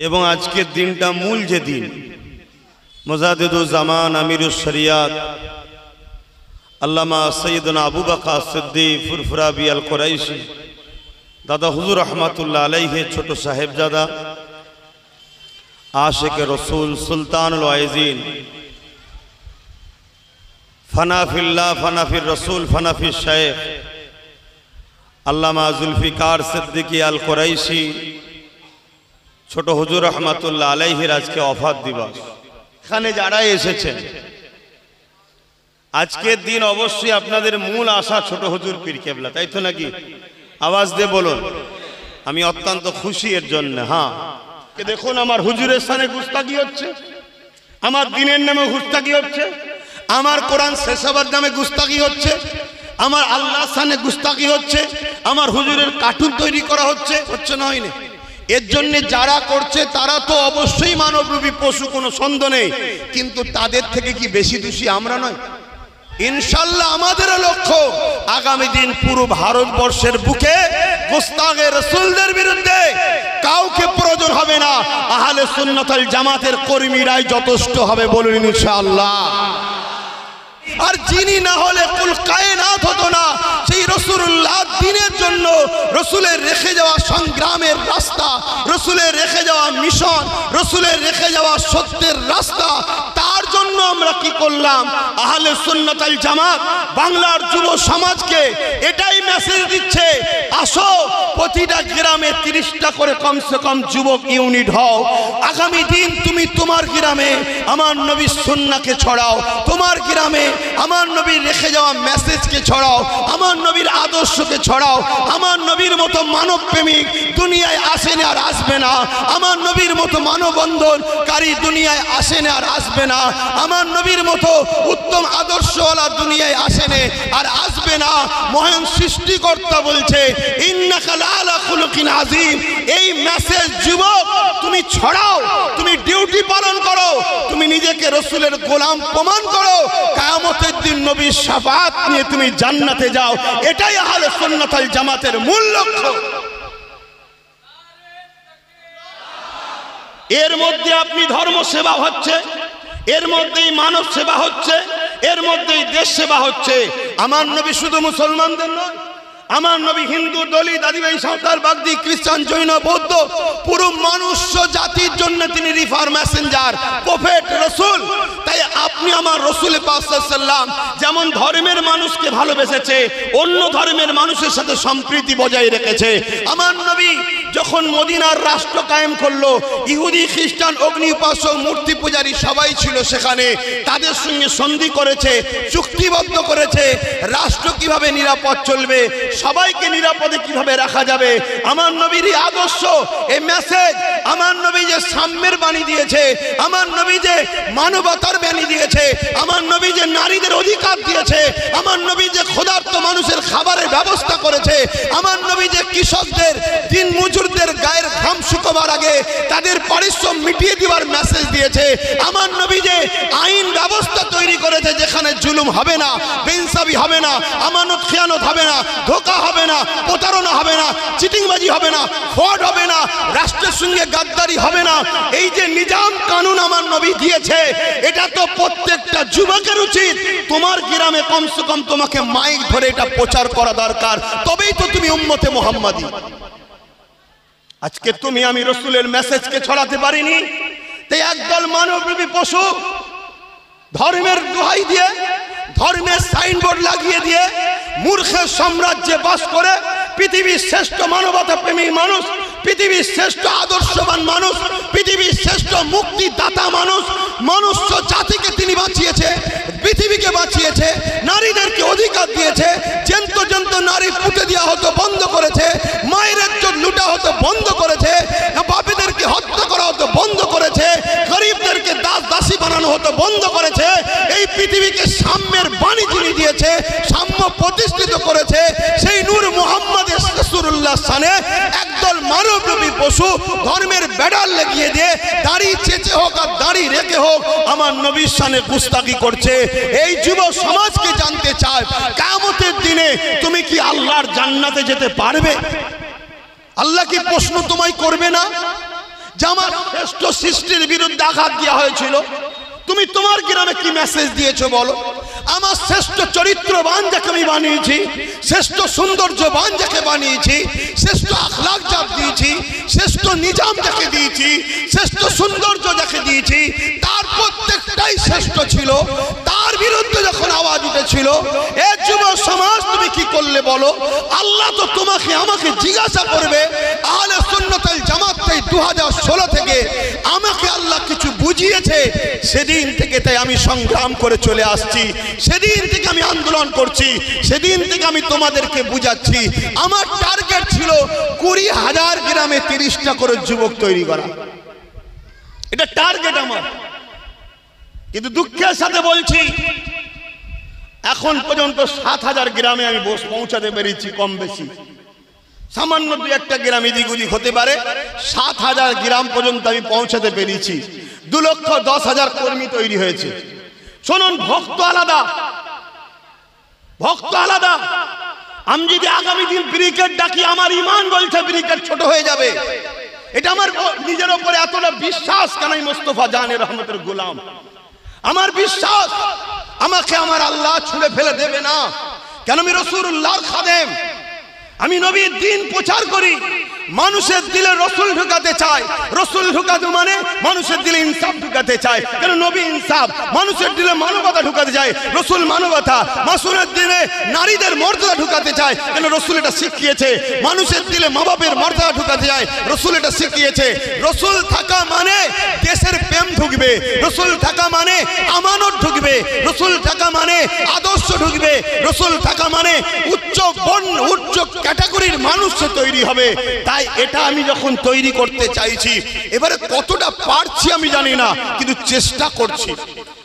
এবং আজকের দিনটা মূল যে দিন মুজাদ্দিদুজ জামান আমিরুশ শরিয়াত আল্লামা সৈয়দনা আবু বকর সিদ্দিক ফুরফুরাবি আল কুরাইশি দাদা হুজুর রহমাতুল্লাহ আলাইহি ছোট সাহেবজাদা আশিক রসুল সুলতানুল ওয়াইজিন ফানাফিল্লাহ ফানাফির রসুল ফানাফির শাইখ আল্লামা জুলফিকার সিদ্দিকী আল কুরাইশি ছোট হুজুর রহমাতুল্লাহ আলাইহির আজকে ওফাত দিবস। এখানে যারা এসেছেন আজকের দিন অবশ্যই আপনাদের মূল আশা ছোট হুজুর পীর কেবলা, তাই তো নাকি? আওয়াজ দিয়ে বলুন। আমি অত্যন্ত খুশি এর জন্য। হ্যাঁ, দেখুন আমার হুজুরের সামনে গুস্তাখি হচ্ছে, আমার দিনের নামে গুস্তাখি হচ্ছে, আমার কোরআন শেষ হবার নামে গুস্তাখি হচ্ছে, আমার আল্লাহর সামনে গুস্তাখি হচ্ছে, আমার হুজুরের কার্টুন তৈরি করা হচ্ছে, হচ্ছে না হয়নি? এর জন্য যারা করছে তারা তো অবশ্যই মানবরূপী পশু, কোনো সন্দেহ নেই, কিন্তু তাদের থেকে কি বেশি দোষী আমরা নয়? ইনশাআল্লাহ আমাদের লক্ষ্য আগামী দিন পুরো ভারতবর্ষের বুকে গুস্তাখে রাসূলদের বিরুদ্ধে কাউকে প্রয়োজন হবে না, আহলে সুন্নাত ওয়াল জামাতের কর্মীরাই যথেষ্ট হবে, বলুন ইনশাআল্লাহ। আর যিনি না হলে কুল কায়নাত হতো না। সেই রাসূলুল্লাহ দিনের জন্য রাসূলের রেখে যাওয়া সংগ্রামের রাস্তা, রাসূলের রেখে যাওয়া মিশন, রাসূলের রেখে যাওয়া সত্যের রাস্তা, তার জন্য আমরা কি করলাম? আহলে সুন্নাত ওয়াল জামাত বাংলার যুব সমাজকে এটাই মেসেজ দিচ্ছে, আসো প্রতিটা গ্রামে 30টা করে কমসে কম যুবক ইউনিট হও। আগামী দিন তুমি তোমার গ্রামে আমার নবীর সুন্নাহকে ছড়াও, তোমার গ্রামে আমার নবীর রেখে যাওয়া মেসেজকে ছড়াও, আমার নবীর আদর্শকে ছড়াও। আমার নবীর মতো মানব প্রেমিক দুনিয়ায় আসেনি আর আসবে না, আমার নবীর মতো মানববন্ধনকারী দুনিয়ায় আসেনি আর আসবে না, আমার নবীর মতো উত্তম আদর্শওয়ালা দুনিয়ায় আসেনি আর আসবে না। মহান সৃষ্টিকর্তা বলছে ইন্নাকা লাআলা খুলুকিন আযীম। এই মেসেজ যুবক তুমি ছড়াও, তুমি ডিউটি পালন করো, তুমি নিজেকে রাসূলের গোলাম প্রমাণ করো, কিয়ামতের দিন নবীর শাফাআত নিয়ে তুমি জান্নাতে যাও। এটাই আহলে সুন্নাত ওয়াল জামাতের মূল লক্ষ্য। এর মধ্যে আপনি ধর্ম সেবা হচ্ছে, এর মধ্যেই মানব সেবা হচ্ছে, এর মধ্যেই দেশ সেবা হচ্ছে। আমার নবী শুধু মুসলমানদের নয়, আমার নবী হিন্দু, দলিত, আদিবাসী, সাঁওতাল, বাগদি, খ্রিস্টান, জৈন, বৌদ্ধ পুরো মনুষ্য জাতির জন্য তিনি রিফার মেসেঞ্জার, প্রফেট, রাসূল। তাই আপনি আমার রাসূল পাক সাল্লাল্লাহু আলাইহি ওয়াসাল্লাম যেমন ধর্মের মানুষকে ভালোবেসেছে, অন্য ধর্মের মানুষের সাথে সম্প্রীতি বজায় রেখেছে। আমার নবী যখন মদিনার রাষ্ট্র কায়েম করলো, ইহুদি, খ্রিস্টান, অগ্নি উপাসক, মূর্তি পূজারী সবাই ছিল সেখানে, তাদের সঙ্গে সন্ধি করেছে, চুক্তিবদ্ধ করেছে রাষ্ট্র কিভাবে নিরাপদ চলবে, সবাইকে নিরাপদে কিভাবে রাখা যাবে। আমার নবীর আদর্শ, এই মেসেজ, আমার নবী যে সাম্যের বাণী দিয়েছে, আমার নবী যে মানবতার বাণী দিয়েছে, আমার নবী যে নারীদের অধিকার দিয়েছে, আমার নবী যে ক্ষুধার্ত মানুষের খাবারের ব্যবস্থা করেছে, আমার নবী যে কৃষকদের, দিন মজুরদের গায়ের ঘাম শুকাবার আগে তাদের পরিশ্রম মিটিয়ে দেওয়ার মেসেজ দিয়েছে, আমার নবী যে আইন ব্যবস্থা তৈরি করেছে যেখানে জুলুম হবে না, বেইনসাফি হবে না, আমানত খেয়ানত হবে না, ধোঁকা হবে না, প্রতারণা হবে না, চিটিংবাজি হবে না, ফ্রড হবে না, রাষ্ট্রের সঙ্গে গাদ্দারি হবে না। এই যে নিজাম কানুন আমার নবী দিয়েছে, এটা তো প্রত্যেকটা যুবকের উচিত তোমার গ্রামে কমসে কম তোমাকে মাইক ধরে এটা প্রচার করা দরকার, তবেই তো তুমি উম্মতে মুহাম্মাদি। আজকে তুমি আমি রাসূলের মেসেজকে ছড়াতে পারিনি, তাই একদল মানবরূপী পশু ধর্মের দোহাই দিয়ে, ধর্মের সাইনবোর্ড লাগিয়ে দিয়ে মূর্খের সাম্রাজ্যে বাস করে পৃথিবীর শ্রেষ্ঠ মানবতা প্রেমী মানুষ, পৃথিবীর শ্রেষ্ঠ আদর্শবান মানুষ, পৃথিবীর শ্রেষ্ঠ মুক্তিদাতা মানুষ, মনুষ্য জাতিকে তিনি বাঁচিয়েছে, পৃথিবীকে বাঁচিয়েছে, নারীদেরকে অধিকার দিয়েছে, জ্যান্ত জ্যান্ত নারী পুঁতে দেওয়া হতো বন্ধ করেছে, মায়ের ইজ্জত লুটা হতো বন্ধ করেছে, বাপেদেরকে হত্যা করা হতো বন্ধ করেছে, গরিবদেরকে দাস দাসী বানানো হতো বন্ধ করেছে। এই পৃথিবীকে সাম্যের বাণী যিনি দিয়েছে, সাম্য প্রতিষ্ঠিত করেছে, সেই নূর মুহাম্মদ রাসূলুল্লাহ সানে একদল মানবরূপী পশু ধর্মের ব্যাডাল লাগিয়ে দিয়ে দাড়ি চেঁচে হোক আর দাড়ি রেখে হোক আমার নবীর সানে গুস্তাখি করছে। এই যুব সমাজকে জানতে চায়, কিয়ামতের দিনে তুমি কি আল্লাহর জান্নাতে যেতে পারবে? আল্লাহ কি প্রশ্ন তোমায় করবে না যে আমার শ্রেষ্ঠ সৃষ্টির বিরুদ্ধে আঘাত দেওয়া হয়েছিল, তুমি তোমার গ্রামে কি মেসেজ দিয়েছো বলো? আমার শ্রেষ্ঠ চরিত্রবান যাকে আমি বানিয়েছি, শ্রেষ্ঠ সৌন্দর্যবান যাকে বানিয়েছি, শ্রেষ্ঠ আখলাক যাকে দিয়েছি, শ্রেষ্ঠ নিজাম যাকে দিয়েছি, শ্রেষ্ঠ সৌন্দর্য যাকে দিয়েছি, তার প্রত্যেকটাই শ্রেষ্ঠ ছিল। তার বিরুদ্ধে যখন আওয়াজ উঠেছিল, এ যুব সমাজ তুমি কি করলে বলো? আল্লাহ তো তোমাকে আমাকে জিজ্ঞাসা করবে। আহলে সুন্নাত ওয়াল জামাত 2016 থেকে আমাকে আল্লাহ কিছু বুঝিয়েছে, সেদিন থেকে তাই আমি সংগ্রাম করে চলে আসছি, সেদিন থেকে আমি আন্দোলন করছি, সেদিন থেকে আমি তোমাদেরকে বুঝাচ্ছি। আমার টার্গেট ছিল 20,000 গ্রামে 30টা করে যুবক তৈরি করা, এটা টার্গেট আমার। কিন্তু দুঃখের সাথে বলছি, এখন পর্যন্ত 7,000 গ্রামে আমি পৌঁছাতে পেরেছি, কম বেশি। সামান্য 2-1টা গ্রাম এদিক ওদিক হতে পারে, 7,000 গ্রাম পর্যন্ত আমি পৌঁছাতে পেরেছি। 2,10,000 কর্মী তৈরি হয়েছে। শুনুন, ভক্ত আলাদা, ভক্ত আলাদা। আমি যদি আগামী দিন ব্রিগেড ডাকি, আমার ইমান বলছে ব্রিগেড ছোট হয়ে যাবে। এটা আমার নিজের উপরে এতটা বিশ্বাস, কেন আমি মোস্তফা জানের রহমতের গোলাম। আমার বিশ্বাস আমাকে আমার আল্লাহ ছুঁড়ে ফেলে দেবে না, কেন আমি রাসূলুল্লাহর খাদেম। আমি নবীর দ্বীন প্রচার করি, মানুষের দিলে রসুল ঢুকাতে চাই। রসুল ঢুকাতে মানে মানুষের দিলে ইনসাফ ঢুকাতে চায়, কেন নবী ইনসাফ। মানুষের দিলে মানবতা ঢুকাতে চায়, রসুল মানবতা। মাসুমের দিলে নারীদের মর্যাদা ঢুকাতে চায়, কেন রসুল এটা শিখিয়েছে। মানুষের দিলে মা বাপের মর্যাদা ঢুকাতে চায়, রসুল এটা শিখিয়েছে। রসুল থাকা মানে দেশের প্রেম ঢুকবে, রসুল থাকা মানে আমানত ঢুকবে, রসুল থাকা মানে আদর্শ ঢুকবে, রসুল থাকা মানে উচ্চ বর্ণ উচ্চ ক্যাটাগরির মানুষ তৈরি হবে। তাই এটা আমি যখন তৈরি করতে চাইছি, এবারে কতটা পারছি আমি জানি না, কিন্তু চেষ্টা করছি।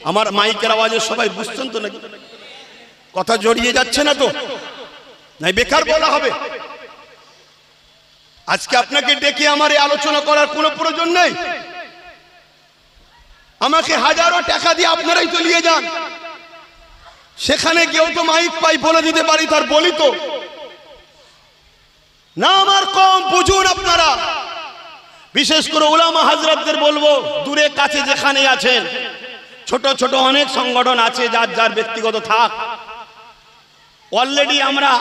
আমার মাইকের আওয়াজে সবাই বুঝছেন তো নাকি? কথা জড়িয়ে যাচ্ছে না তো? নাই বেকার বলা হবে? আজকে আপনাকে ডেকে আমার এই আলোচনা করার কোনো প্রয়োজন নেই। আমাকে হাজারো টাকা দিয়ে আপনারাই তো নিয়ে যান, সেখানে কেউ তো মাইক পাই বলে দিতে পারি, তার বলি তো না। আমার কম বুঝুন আপনারা, বিশেষ করে উলামা হাজরাতদের বলবো, দূরে কাছে যেখানে আছেন, ছোট ছোট অনেক সংগঠন আছে, যার যার ব্যক্তিগত থাক। অলরেডি আমরা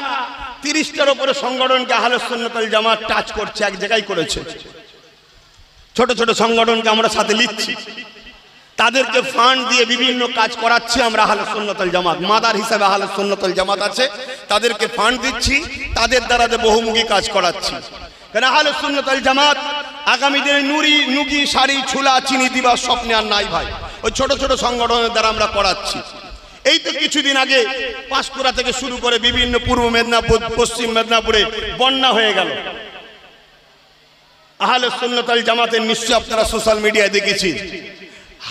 30টার উপরে সংগঠনকে আহলে সুন্নাত ওয়াল জামাত টাচ করছে, এক জায়গায় করেছে। ছোট ছোট সংগঠনকে আমরা সাথে নিচ্ছি, তাদেরকে ফান্ড দিয়ে বিভিন্ন কাজ করাচ্ছি আমরা আহলে সুন্নাত ওয়াল জামাত। মাদার হিসাবে আহলে সুন্নাত ওয়াল জামাত আছে, তাদেরকে ফান্ড দিচ্ছি, তাদের দ্বারা বহুমুখী কাজ করাচ্ছি। কারণ আহলে সুন্নাত ওয়াল জামাত আগামী দিনে নুগি শাড়ি ছুলা চিনি দিবার স্বপ্নে আর নাই ভাই। ওই ছোট ছোট সংগঠনের দ্বারা আমরা করাচ্ছি। এই তো কিছুদিন আগে পাঁশকুড়া থেকে শুরু করে বিভিন্ন পূর্ব মেদিনীপুর, পশ্চিম মেদিনীপুরে বন্যা হয়ে গেল। আহলে সুন্নাত ওয়াল জামাতের নিশ্চয় আপনারা সোশ্যাল মিডিয়ায় দেখেছি,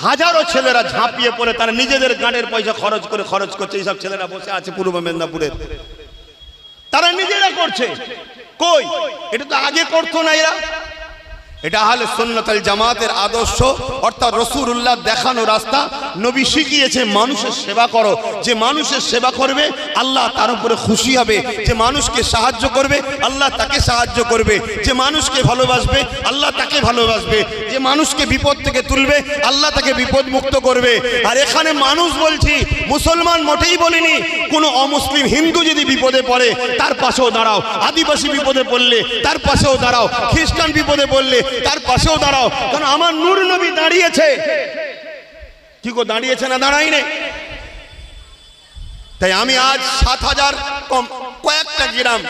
হাজারো ছেলেরা ঝাঁপিয়ে পড়ে তারা নিজেদের গানের পয়সা খরচ করছে। এইসব ছেলেরা বসে আছে পূর্ব মেদিনীপুরের, তারা নিজেরা করছে। কই, এটা তো আগে করতো না এরা। এটা আহলে সুন্নাত ওয়াল জামাতের আদর্শ, অর্থাৎ রাসূলুল্লাহ দেখানো রাস্তা। নবী শিখিয়েছে মানুষের সেবা করো, যে মানুষের সেবা করবে আল্লাহ তার উপরে খুশি হবে। যে মানুষকে সাহায্য করবে আল্লাহ তাকে সাহায্য করবে। যে মানুষকে ভালোবাসবে আল্লাহ তাকে ভালোবাসবে। যে মানুষকে বিপদ থেকে তুলবে আল্লাহ তাকে বিপদ মুক্ত করবে। আর এখানে মানুষ বলছি, মুসলমান মোটেই বলিনি। কোনো অমুসলিম হিন্দু যদি বিপদে পড়ে তার পাশেও দাঁড়াও, আদিবাসী বিপদে পড়লে তার পাশেও দাঁড়াও, খ্রিস্টান বিপদে পড়লে তার পাশেও দাঁড়াও। কারণ আমার নূর নবী দাঁড়িয়েছে, কি গো দাঁড়িয়েছে না দাঁড়াইনি? তাই আমি আজ 7,000 কয়েকটা গ্রাম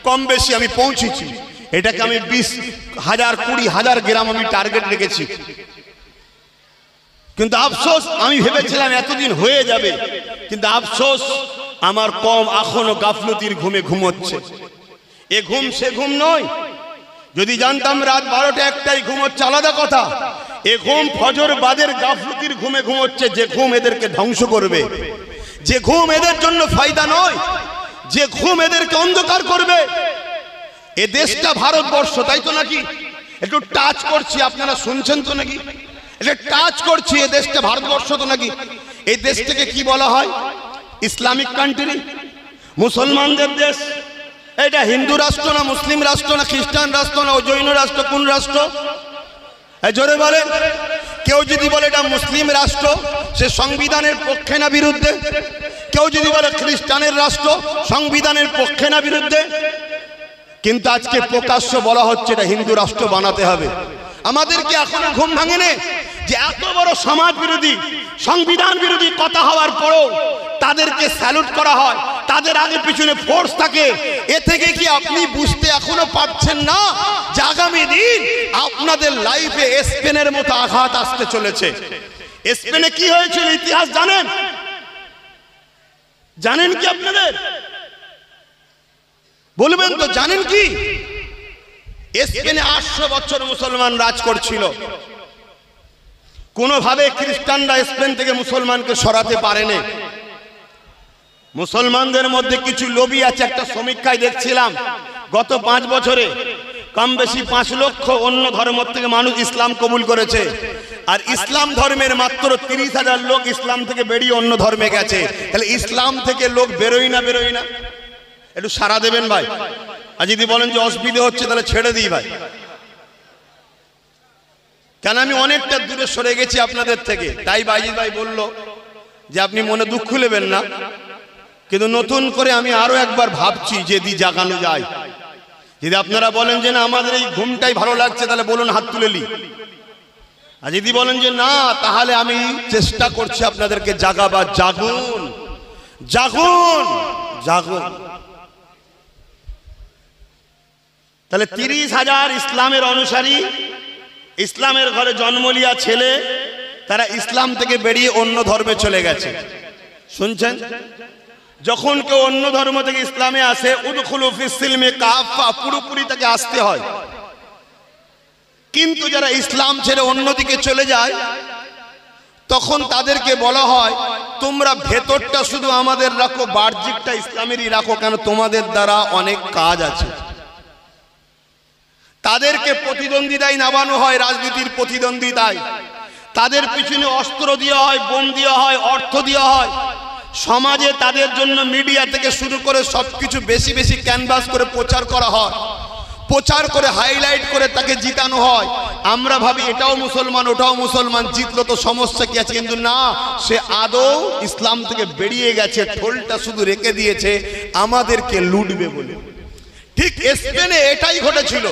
কম বেশি আমি পৌঁছেছি। এটাকে আমি 20,000 20,000 গ্রাম আমি টার্গেট রেখেছি। কিন্তু আফসোস, আমি ভেবেছিলাম এতদিন হয়ে যাবে, কিন্তু আফসোস আমার কম এখনো গাফলতির ঘুমে ঘুমোচ্ছে। এ ঘুম সে ঘুম নয়। যদি জানতাম রাত 12টা 1টায় ঘুমোচ্ছে আলাদা কথা। এ ঘুম ফজর বাদের গাফলতির ঘুমে ঘুমোচ্ছে, যে ঘুম এদেরকে ধ্বংস করবে, যে ঘুম এদের জন্য ফায়দা নয়, যে ঘুম এদেরকে অন্ধকার করবে। এ দেশটা ভারতবর্ষ, তাই তো নাকি? একটু টাচ করছি, আপনারা শুনছেন তো নাকি? এটা টাচ করছি, এ দেশটা ভারতবর্ষ তো নাকি? এই দেশটাকে কি বলা হয়? ইসলামিক কান্ট্রি, মুসলমানদের দেশ। এটা হিন্দু রাষ্ট্র না, মুসলিম রাষ্ট্র না, খ্রিস্টান রাষ্ট্র না, জৈন রাষ্ট্র? কোন রাষ্ট্র? জোরে বলেন। কেউ যদি বলে এটা মুসলিম রাষ্ট্র, সে সংবিধানের পক্ষে না বিরুদ্ধে? কেউ যদি বলে খ্রিস্টানের রাষ্ট্র, সংবিধানের পক্ষে না বিরুদ্ধে? কিন্তু আজকে প্রকাশ্য বলা হচ্ছে এটা হিন্দু রাষ্ট্র বানাতে হবে। আমাদেরকে এখনো ঘুম ভাঙেনি যে এত বড় সমাজ বিরোধী, সংবিধান বিরোধী কথা হওয়ার পরেও তাদেরকে স্যালুট করা হয়, তাদের আগে পিছনে ফোর্স থাকে। এ থেকে কি আপনি বুঝতে এখনো পারছেন না যে আগামী দিন আপনাদের লাইফে স্পেনের মতো আঘাত আসতে চলেছে? স্পেনে কি হয়েছিল ইতিহাস জানেন? জানেন কি আপনাদের? বলবেন তো জানেন কি? স্পেনে 800 বছর মুসলমান রাজ করছিল। কোনোভাবে খ্রিস্টানরা স্পেন থেকে মুসলমানকে সরাতে পারেনি। মুসলমানদের মধ্যে কিছু লোভী আছে। একটা সমীক্ষায় দেখছিলাম গত 5 বছরে কম বেশি 5 লক্ষ অন্য ধর্ম থেকে মানুষ ইসলাম কবুল করেছে, আর ইসলাম ধর্মের মাত্র 30,000 লোক ইসলাম থেকে বেরিয়ে অন্য ধর্মে গেছে। তাহলে ইসলাম থেকে লোক বেরোয় না বেরোয় না? একটু সাড়া দেবেন ভাই। আর যদি বলেন যে অসুবিধা হচ্ছে তাহলে ছেড়ে দিই ভাই, কেন আমি অনেকটা দূরে সরে গেছি আপনাদের থেকে। তাই বাইজিৎ ভাই বলল যে আপনি মনে দুঃখ নেবেন না, কিন্তু নতুন করে আমি আরো একবার ভাবছি যদি জাগানো যায়। যদি আপনারা বলেন যে না আমাদের এই ঘুমটাই ভালো লাগছে তাহলে বলুন, হাত তুলে নি। আর যদি বলেন যে না, তাহলে আমি চেষ্টা করছি আপনাদেরকে জাগাবার। জাগুন জাগুন জাগুন। তাহলে 30,000 ইসলামের অনুসারী, ইসলামের ঘরে জন্ম লিয়া ছেলে, তারা ইসলাম থেকে বেরিয়ে অন্য ধর্মে চলে গেছে। শুনছেন? যখন কেউ অন্য ধর্ম থেকে ইসলামে আসে, উদখুলু ফিস সিলমি কাফা, পুরোপুরি তাকে আসতে হয়। কিন্তু যারা ইসলাম ছেড়ে অন্যদিকে চলে যায়, তখন তাদেরকে বলা হয় তোমরা ভেতরটা শুধু আমাদের রাখো, বাহ্যিকটা ইসলামেরই রাখো, কেন তোমাদের দ্বারা অনেক কাজ আছে। তাদেরকে প্রতিদ্বন্দ্বিতায় নামানো হয়, রাজনীতির প্রতিদ্বন্দ্বিতায়। তাদের পিছনে অস্ত্র দেওয়া হয়, বোম দেওয়া হয়, অর্থ দেওয়া হয়। সমাজে তাদের জন্য মিডিয়া থেকে শুরু করে সবকিছু বেশি বেশি ক্যানভাস করে প্রচার করা হয়, প্রচার করে হাইলাইট করে তাকে জিতানো হয়। আমরা ভাবি এটাও মুসলমান ওটাও মুসলমান, জিতলো তো সমস্যা কি আছে? কিন্তু না, সে আদৌ ইসলাম থেকে বেরিয়ে গেছে, ঠোলটা শুধু রেখে দিয়েছে আমাদেরকে লুটবে বলে। ঠিক স্পেনে এটাই ঘটেছিল।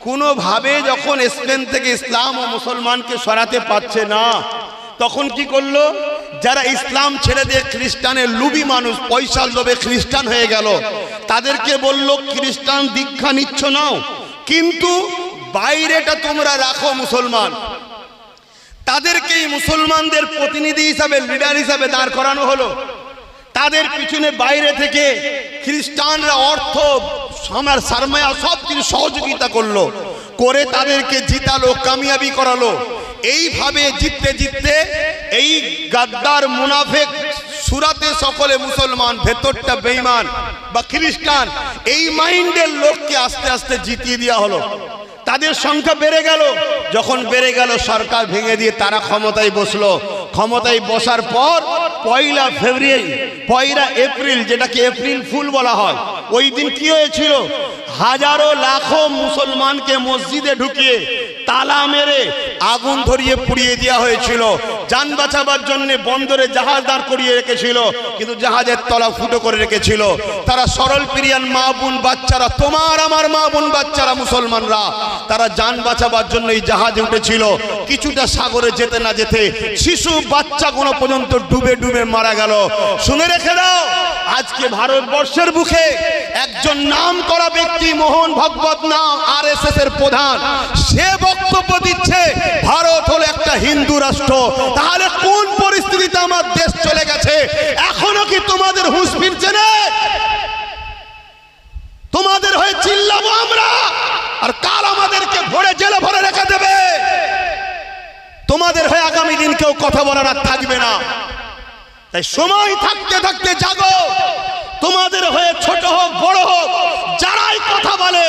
কোনোভাবে যখন স্পেন থেকে ইসলাম ও মুসলমানকে সরাতে পারছে না, তখন কি করলো? যারা ইসলাম ছেড়ে দিয়ে খ্রিস্টানের লুবি মানুষ, পয়সার লোভে খ্রিস্টান হয়ে গেল, তাদেরকে বলল খ্রিস্টান দীক্ষা নিচ্ছ নাও, কিন্তু বাইরেটা তোমরা রাখো মুসলমান। তাদেরকেই মুসলমানদের প্রতিনিধি হিসাবে, লিডার হিসাবে দাঁড় করানো হলো। তাদের পিছনে বাইরে থেকে খ্রিস্টানরা অর্থ, সারমায়া সব কিছু সহযোগিতা করলো, করে তাদেরকে জিতালো, কামিয়াবি করালো। এইভাবে জিততে জিততে এই গাদ্দার মুনাফিক সুরাতে সকলে মুসলমান, ভেতরটা বেঈমান বা খ্রিস্টান, এই মাইন্ডের লোককে আস্তে আস্তে জিতিয়ে দেওয়া হলো। তাদের সংখ্যা বেড়ে গেল। যখন বেড়ে গেল, সরকার ভেঙে দিয়ে তারা ক্ষমতায় বসলো। ক্ষমতায় বসার পর 1 এপ্রিল, যেটাকে এপ্রিল ফুল বলা হয়, ওই দিন কি হয়েছিল? হাজারো লাখো মুসলমানকে মসজিদে ঢুকিয়ে তালা মেরে আগুন ধরিয়ে পুড়িয়ে দেওয়া হয়েছিল। যান বাঁচাবার জন্য বন্দরে জাহাজ দাঁড় করিয়ে রেখেছিল, কিন্তু জাহাজের তলা ফুটো করে রেখেছিল। তারা সরল প্রিয়ান মা বোন বাচ্চারা, তোমার আমার মা বোন বাচ্চারা, মুসলমানরা, তারা যান বাঁচাবার জন্য এই জাহাজে উঠেছিল। কিছুটা সাগরে যেতে না যেতে শিশু বাচ্চা কোনো পর্যন্ত ডুবে ডুবে মারা গেল। শুনে রেখে দাও, আজকে ভারতবর্ষের বুকে একজন নাম করা ব্যক্তি, মোহন ভাগবত নাম, RSS এর প্রধান, সে বক্তব্য দিচ্ছে ভারত হলো একটা হিন্দু রাষ্ট্র। তাহলে কোন পরিস্থিতিতে আমার দেশ চলে গেছে? এখনো কি তোমাদের হুঁশ ফিরছে না? তোমাদের হয়ে চিল্লাবো আমরা, আর কাল আমাদেরকে ভরে জেলে ভরে রেখে দেবে। তোমাদের হয়ে আগামী দিন কেউ কথা বলার আর থাকবে না। তাই সময় থাকতে থাকতে জাগো। তোমাদের হয়ে ছোট হোক বড় হোক, যারাই কথা বলে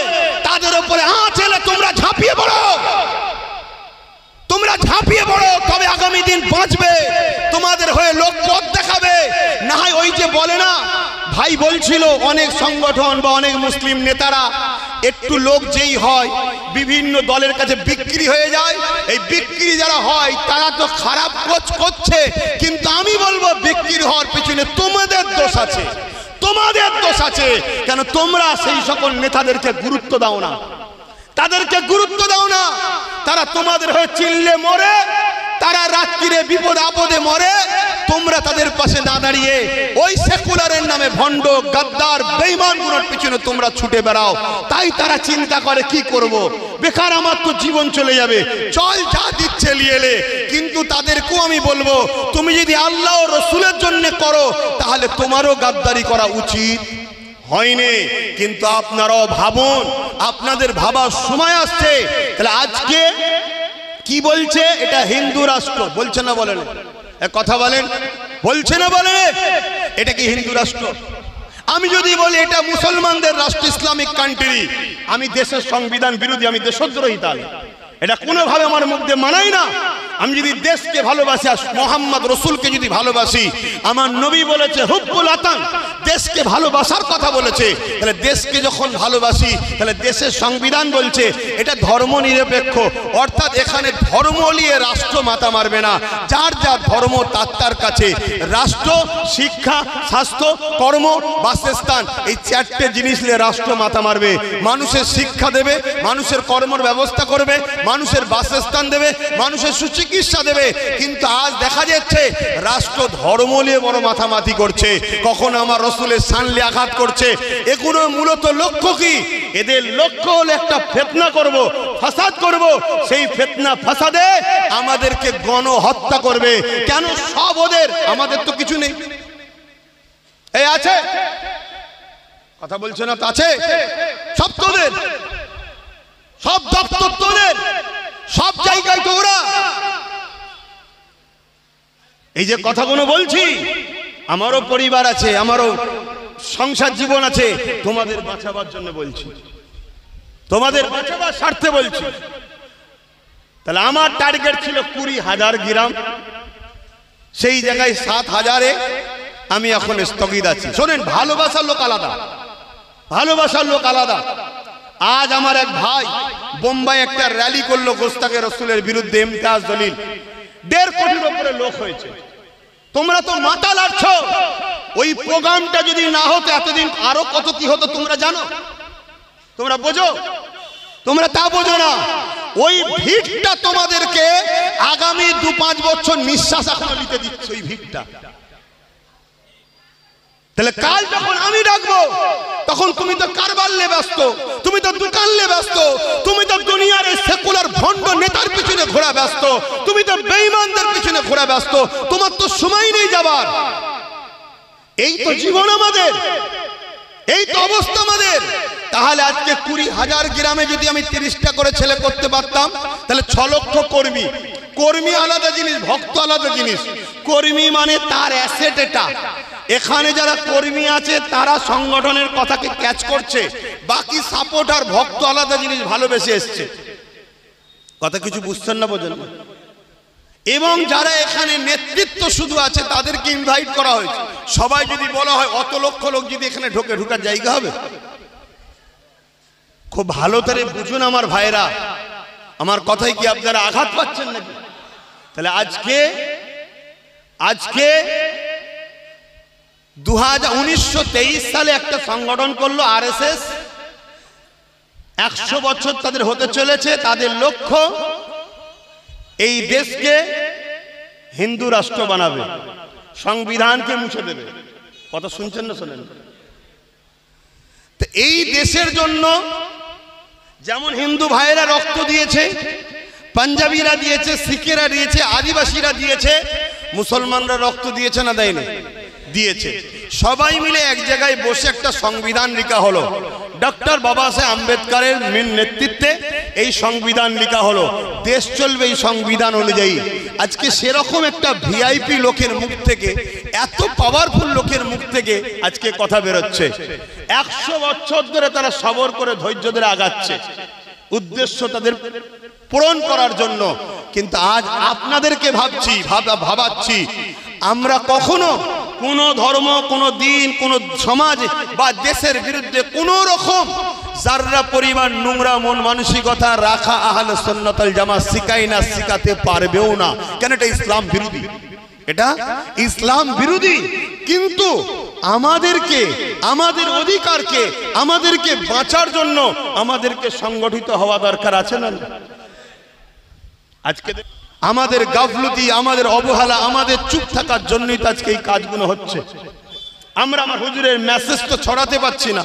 তাদের উপরে এলে তোমরা ঝাঁপিয়ে পড়ো, তোমরা ঝাঁপিয়ে পড়ো, তবে আগামী দিন বাঁচবে। তোমাদের হয়ে লোক পথ দেখাবে। না হয় ওই যে বলে না, ভাই বলছিল অনেক সংগঠন বা অনেক মুসলিম নেতারা একটু লোক যেই হয় বিভিন্ন দলের কাছে বিক্রি হয়ে যায়। এই বিক্রি যারা হয় তারা তো খারাপ কাজ করছে, কিন্তু আমি বলবো বিক্রি হওয়ার পিছনে তোমাদের দোষ আছে, তোমাদের দোষ আছে। কেন তোমরা সেই সকল নেতাদেরকে গুরুত্ব দাও না, তাদেরকে গুরুত্ব দাও না। তারা তোমাদের হয়ে চিল্লে মরে, তারা রাত্রিরে বিপদ আপদে মরে, তোমরা তাদের পাশে না দাঁড়িয়ে ওই সেকুলারের নামে ভণ্ড গাদ্দার বেঈমানগুলোর পিছনে তোমরা ছুটে বেড়াও। তাই তারা চিন্তা করে কি করব, বেকার আমার তো জীবন চলে যাবে, চল যা দিচ্ছে নিয়ে এলে। কিন্তু তাদেরকেও আমি বলবো, তুমি যদি আল্লাহ ও রসুলের জন্য করো তাহলে তোমারও গাদ্দারি করা উচিত হয়নি। কিন্তু আপনারাও ভাবুন, আপনাদের ভাবার সময় আসছে। তাহলে আজকে কি বলছে? এটা হিন্দু রাষ্ট্র বলছে না, বলেন কথা বলেন, বলছে না বলেন এটা কি হিন্দু রাষ্ট্র? আমি যদি বলি এটা মুসলমানদের রাষ্ট্র, ইসলামিক কান্ট্রি, আমি দেশের সংবিধান বিরোধী, আমি দেশদ্রোহী, তাই এটা কোনোভাবে আমার মুখ দিয়ে মানাই না। আমি যদি দেশকে ভালোবাসি আর মোহাম্মদ রসুলকে যদি ভালোবাসি, আমার নবী বলেছে হুব্বুল আতান, দেশকে ভালোবাসার কথা বলেছে, তাহলে দেশকে যখন ভালোবাসি তাহলে দেশের সংবিধান বলছে এটা ধর্ম নিরপেক্ষ, অর্থাৎ এখানে ধর্ম নিয়ে রাষ্ট্র মাথা মারবে না। যার যার ধর্ম তার কাছে রাষ্ট্র, শিক্ষা, স্বাস্থ্য, কর্ম, বাসস্থান, এই চারটে জিনিস নিয়ে রাষ্ট্র মাথা মারবে। মানুষের শিক্ষা দেবে, মানুষের কর্মের ব্যবস্থা করবে, মানুষের বাসস্থান দেবে, মানুষের সুচিকিৎসা দেবে। কিন্তু আজ দেখা যাচ্ছে রাষ্ট্র ধর্ম নিয়ে বড় মাথামাতি করছে, কখনো আমার রসুলের শানলে আঘাত করছে। এগুলো মূলত লক্ষ্য কি? এদের লক্ষ্য হলো একটা ফিতনা করব, ফাসাদ করব, সেই ফিতনা ফাসাদে আমাদেরকে গণহত্যা করবে। কেন? সব ওদের, আমাদের তো কিছু নেই। এই আছে কথা বলছে না তো, আছে সব তোদের, সব দপ্তর তোদের, সব জায়গায় তো ওরা। এই যে কথাগুলো বলছি, আমারও পরিবার আছে, আমারও সংসার জীবন আছে, তোমাদের বাঁচাবার জন্য বলছি, তোমাদের বাঁচাবার স্বার্থে বলছি। তাহলে আমার টার্গেট ছিল 20,000 গ্রাম, সেই জায়গায় 7,000-এ আমি এখন স্থগিত আছি। শোনেন, ভালোবাসার লোক আলাদা, ভালোবাসার লোক আলাদা। আজ আমার এক ভাই বোম্বাই একটা র্যালি করলো গোস্তাকে রসুলের বিরুদ্ধে, ইমতিয়াজ দলিল, 1.5 কোটির উপরে লোক হয়েছে। তোমরা তো মাথা লাড়ছো, ওই প্রোগ্রামটা যদি না হতো এতদিন আরো কত কি হতো তোমরা জানো? তোমরা বোঝো? তোমরা তা বোঝো না। ওই ভিড়টা তোমাদেরকে আগামী 2-5 বছর নিঃশ্বাস এখনো নিতে দিচ্ছে, ওই ভিড়টা। তাহলে কাল যখন আমি ডাকবো তখন তুমি তো কারবার নিয়ে ব্যস্ত, তুমি তো দোকান নিয়ে ব্যস্ত, তুমি তো দুনিয়ার সেকুলার ভণ্ড নেতার পিছনে ঘোরা ব্যস্ত, তুমি তো বেঈমানদের পিছনে ঘোরা ব্যস্ত, তোমার তো সময় নেই যাবার। এই তো জীবন আমাদের, এই তো অবস্থা আমাদের। তাহলে আজকে 20,000 গ্রামে যদি আমি 30টা করে ছেলে করতে পারতাম, তাহলে 6 লক্ষ কর্মী। কর্মী আলাদা জিনিস, ভক্ত আলাদা জিনিস। কর্মী মানে তার অ্যাসেট এটা। এখানে যারা কর্মী আছে তারা সংগঠনের কথাকে ক্যাচ করছে, বাকি সাপোর্টার ভক্ত আলাদা জিনিস, ভালোবেসে এসছে। কথা কিছু বুঝছেন না, বোঝেন না? এবং যারা এখানে নেতৃত্ব শুধু আছে তাদেরকে ইনভাইট করা হয়েছে। সবাই যদি বলা হয় অত লক্ষ লোক যদি এখানে ঢোকার জায়গা হবে? খুব ভালো করে বুঝুন আমার ভাইরা, আমার কথায় কি আপনারা আঘাত পাচ্ছেন নাকি? তাহলে আজকে 1923 সালে একটা সংগঠন করলো আরএসএস। 100 বছর তাদের হতে চলেছে। তাদের লক্ষ্য এই দেশকে হিন্দু রাষ্ট্র বানাবে, সংবিধানকে মুছে দেবে। কথা শুনছেন না? শোনেন। তো এই দেশের জন্য যেমন হিন্দু ভাইয়েরা রক্ত দিয়েছে, পাঞ্জাবিরা দিয়েছে, শিখেরা দিয়েছে, আদিবাসীরা দিয়েছে, মুসলমানরা রক্ত দিয়েছে না দেয়নি? দিয়েছে। সবাই মিলে এক জায়গায় বসে একটা সংবিধান লেখা হলো। ডক্টর বাবা সাহেব আম্বেদকরের নেতৃত্বে এই সংবিধান লেখা হলো। দেশ চলবে এই সংবিধান অনুযায়ী। আজকে সেরকম একটা ভিআইপি লোকের মুখ থেকে, এত পাওয়ারফুল লোকের মুখ থেকে আজকে কথা বেরোচ্ছে। 100 বছর ধরে তারা সবর করে ধৈর্য ধরে আগাচ্ছে, উদ্দেশ্য তাদের পূরণ করার জন্য। কিন্তু আজ আপনাদেরকে ভাবাচ্ছি, আমরা কখনো কোনো ধর্ম, কোনো দিন, কোনো সমাজ বা দেশের বিরুদ্ধে কোনো রকম যাররা পরিমাণ নোংরা মন মানসিকতা রাখা আহলে সুন্নাত ওয়াল জামাত শিখায় না, শিখাতে পারবেও না। কেন? এটা ইসলাম বিরোধী, এটা ইসলাম বিরোধী। কিন্তু আমাদেরকে, আমাদের অধিকারকে, আমাদেরকে বাঁচার জন্য আমাদেরকে সংগঠিত হওয়া দরকার আছে না? আজকে আমাদের গাফলতি, আমাদের অবহেলা, আমাদের চুপ থাকার জন্যই তো আজকে এই কাজগুলো হচ্ছে। আমরা আমার হুজুরের মেসেজ তো ছড়াতে পারছি না।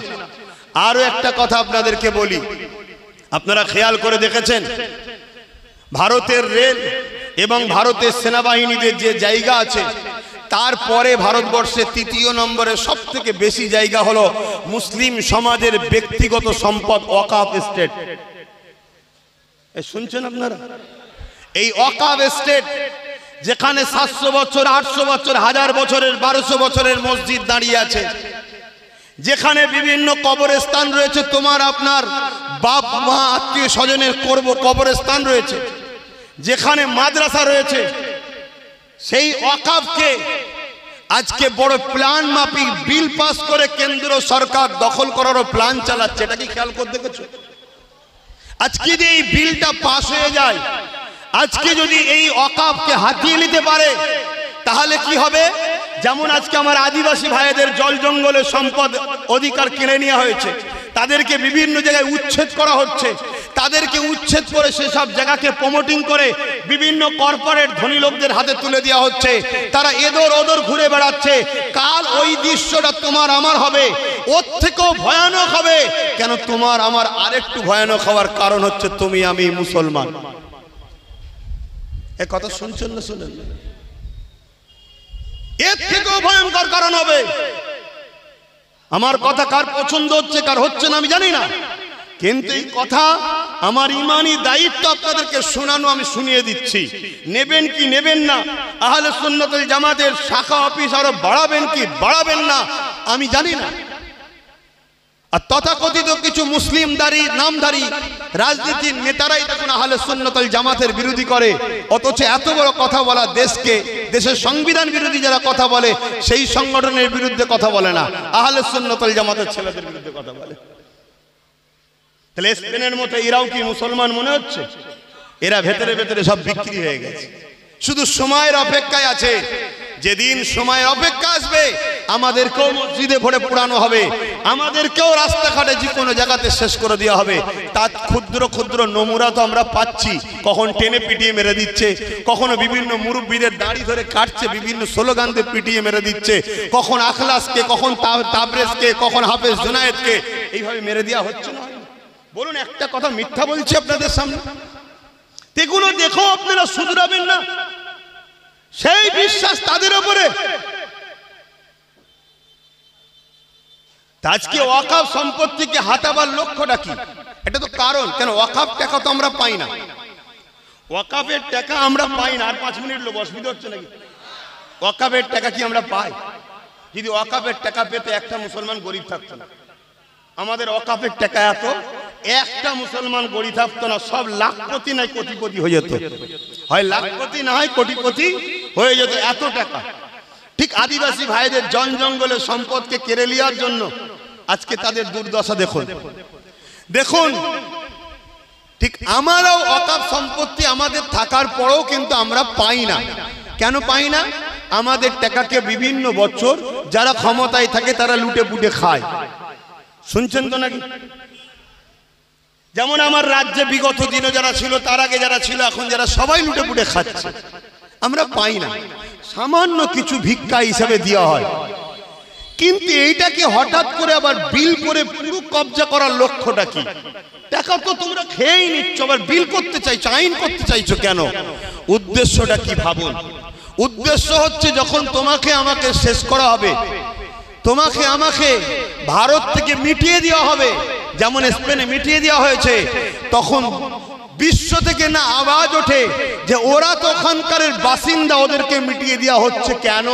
আরো একটা কথা আপনাদেরকে বলি, আপনারা খেয়াল করে দেখেছেন ভারতের রেল এবং ভারতের সেনাবাহিনীদের যে জায়গা আছে, তারপরে ভারতবর্ষে তৃতীয় নম্বরে সব থেকে বেশি জায়গা হলো মুসলিম সমাজের ব্যক্তিগত সম্পদ ওয়াকফ এস্টেট। শুনছেন আপনারা? এই ওয়াকফ এস্টেট যেখানে 700 বছর, 800 বছর, 1000 বছরের, 1200 বছরের মসজিদ দাঁড়িয়ে আছে, যেখানে বিভিন্ন কবরস্থান রয়েছে, তোমার আপনার বাপ মা আত্মীয় স্বজনের কবরস্থান রয়েছে, যেখানে মাদ্রাসা রয়েছে, সেই ওয়াকফকে আজকে বড় প্ল্যান মাফিক বিল পাস করে কেন্দ্র সরকার দখল করারও প্ল্যান চালাচ্ছে। এটা কি খেয়াল করে দেখেছো? আজকে যদি এই বিলটা পাস হয়ে যায়, আজকে যদি এই ওয়াকফকে হাতিয়ে নিতে পারে, তাহলে কি হবে? যেমন আজকে আমার আদিবাসী ভাইদের জল জঙ্গলের সম্পদ অধিকার কিনে নেওয়া হয়েছে, তাদেরকে বিভিন্ন জায়গায় উচ্ছেদ করা হচ্ছে, তাদেরকে উচ্ছেদ করে সেসব জায়গাকে প্রমোটিং করে বিভিন্ন কর্পোরেট ধনী লোকদের হাতে তুলে দেওয়া হচ্ছে। তারা এদর ওদর ঘুরে বেড়াচ্ছে। কাল ওই দৃশ্যটা তোমার আমার হবে, ওর থেকেও ভয়ানক হবে। কেন? তোমার আমার আরেকটু ভয়ানক হওয়ার কারণ হচ্ছে তুমি আমি মুসলমান। এ কথা শুনছেন না? শুনেন, এর থেকেও ভয়ঙ্কর কারণ হবে। আমার কথা কার পছন্দ হচ্ছে কার হচ্ছে না আমি জানি না, কিন্তু এই কথা আমার ইমানি দায়িত্ব আপনাদেরকে শোনানো, আমি শুনিয়ে দিচ্ছি। নেবেন কি নেবেন না, আহলে সুন্নাত ওয়াল জামাতের শাখা অফিস আরো বাড়াবেন কি বাড়াবেন না আমি জানি না। আর তথাকথিত কিছু মুসলিমদারি নামধারী রাজনীতির নেতারাই দেখুন আহলে সুন্নাত ওয়াল জামাতের বিরোধী করে, অথচ এত বড় কথা বলা দেশকে, দেশের সংবিধান বিরোধী যারা কথা বলে সেই সংগঠনের বিরুদ্ধে কথা বলে না, আহলে সুন্নাত ওয়াল জামাতের ছেলেদের বিরুদ্ধে কথা বলে। তাহলে স্পেনের মতো এরাও কি মুসলমান মনে হচ্ছে? এরা ভেতরে ভেতরে সব বিক্রি হয়ে গেছে, শুধু সময়ের অপেক্ষায় আছে। যেদিন সময়ের অপেক্ষা আসবে আমাদেরকেও মসজিদে ভরে পোড়ানো হবে, আমাদেরকেও রাস্তাঘাটে যে কোনো জায়গাতে শেষ করে দেওয়া হবে। তার ক্ষুদ্র ক্ষুদ্র নমুনা তো আমরা পাচ্ছি। কখন টেনে পিটিয়ে মেরে দিচ্ছে, কখনো বিভিন্ন মুরব্বীদের দাড়ি ধরে কাটছে, বিভিন্ন স্লোগান দিয়ে পিটিয়ে মেরে দিচ্ছে, কখন আখলাসকে, কখন তাবরেজকে, কখন হাফেজ জুনায়েদকে এইভাবে মেরে দেওয়া হচ্ছে না। বলুন, একটা কথা মিথ্যা বলছি আপনাদের সামনে? এগুলো দেখো, আপনারা শুধরাবেন না, সেই বিশ্বাস তাদের উপরে। আজকে ওয়াকফ সম্পত্তিকে হাতাবার লক্ষ্যটা কি? এটা তো কারণ, কেন ওয়াকফ টাকা তো আমরা পাই না, ওয়াকফের টাকা আমরা পাই না। আর 5 মিনিট লোক অসুবিধা হচ্ছে নাকি? ওয়াকফের টাকা কি আমরা পাই? যদি ওয়াকফের টাকা পেতে একটা মুসলমান গরিব থাকতো না। আমাদের ওয়াকফের টাকা এত, একটা মুসলমান গরিব থাকতো না, সব লাখপতি নাই কোটিপতি হয়ে যেত। হয় লাখপতি না হয় কোটিপতি হয়ে যেত, এত টাকা। ঠিক আদিবাসী ভাইদের জন জঙ্গলের সম্পদকে কেড়ে নেওয়ার জন্য আজকে তাদের দুর্দশা দেখুন। দেখুন, ঠিক আমারও ওয়াকফ সম্পত্তি আমাদের থাকার পরেও কিন্তু আমরা পাই না। কেন পাই না? আমাদের টাকাকে বিভিন্ন বছর যারা ক্ষমতায় থাকে তারা লুটে পুটে খায়। শুনছেন তো নাকি? যেমন আমার রাজ্যে বিগত দিনে যারা ছিল, তার আগে যারা ছিল, এখন যারা, সবাই লুটে পুটে খাচ্ছে, আমরা পাই না। সামান্য কিছু ভিক্ষা হিসাবে দেওয়া হয়, কিন্তু এইটাকে হঠাৎ করে আবার বিল করে পুরো কবজা করার লক্ষ্যটা কি? টাকা তো তোমরা খেয়েই নিচ্ছ, আবার বিল করতে চাইছো, আইন করতে চাইছো কেন? উদ্দেশ্যটা কি ভাবুন। উদ্দেশ্য হচ্ছে যখন তোমাকে আমাকে শেষ করা হবে, তোমাকে আমাকে ভারত থেকে মিটিয়ে দেওয়া হবে, যেমন স্পেনে মিটিয়ে দেওয়া হয়েছে, তখন বিশ্ব থেকে না আওয়াজ ওঠে যে ওরা তো ওখানকার বাসিন্দা, ওদেরকে মিটিয়ে দেওয়া হচ্ছে কেন?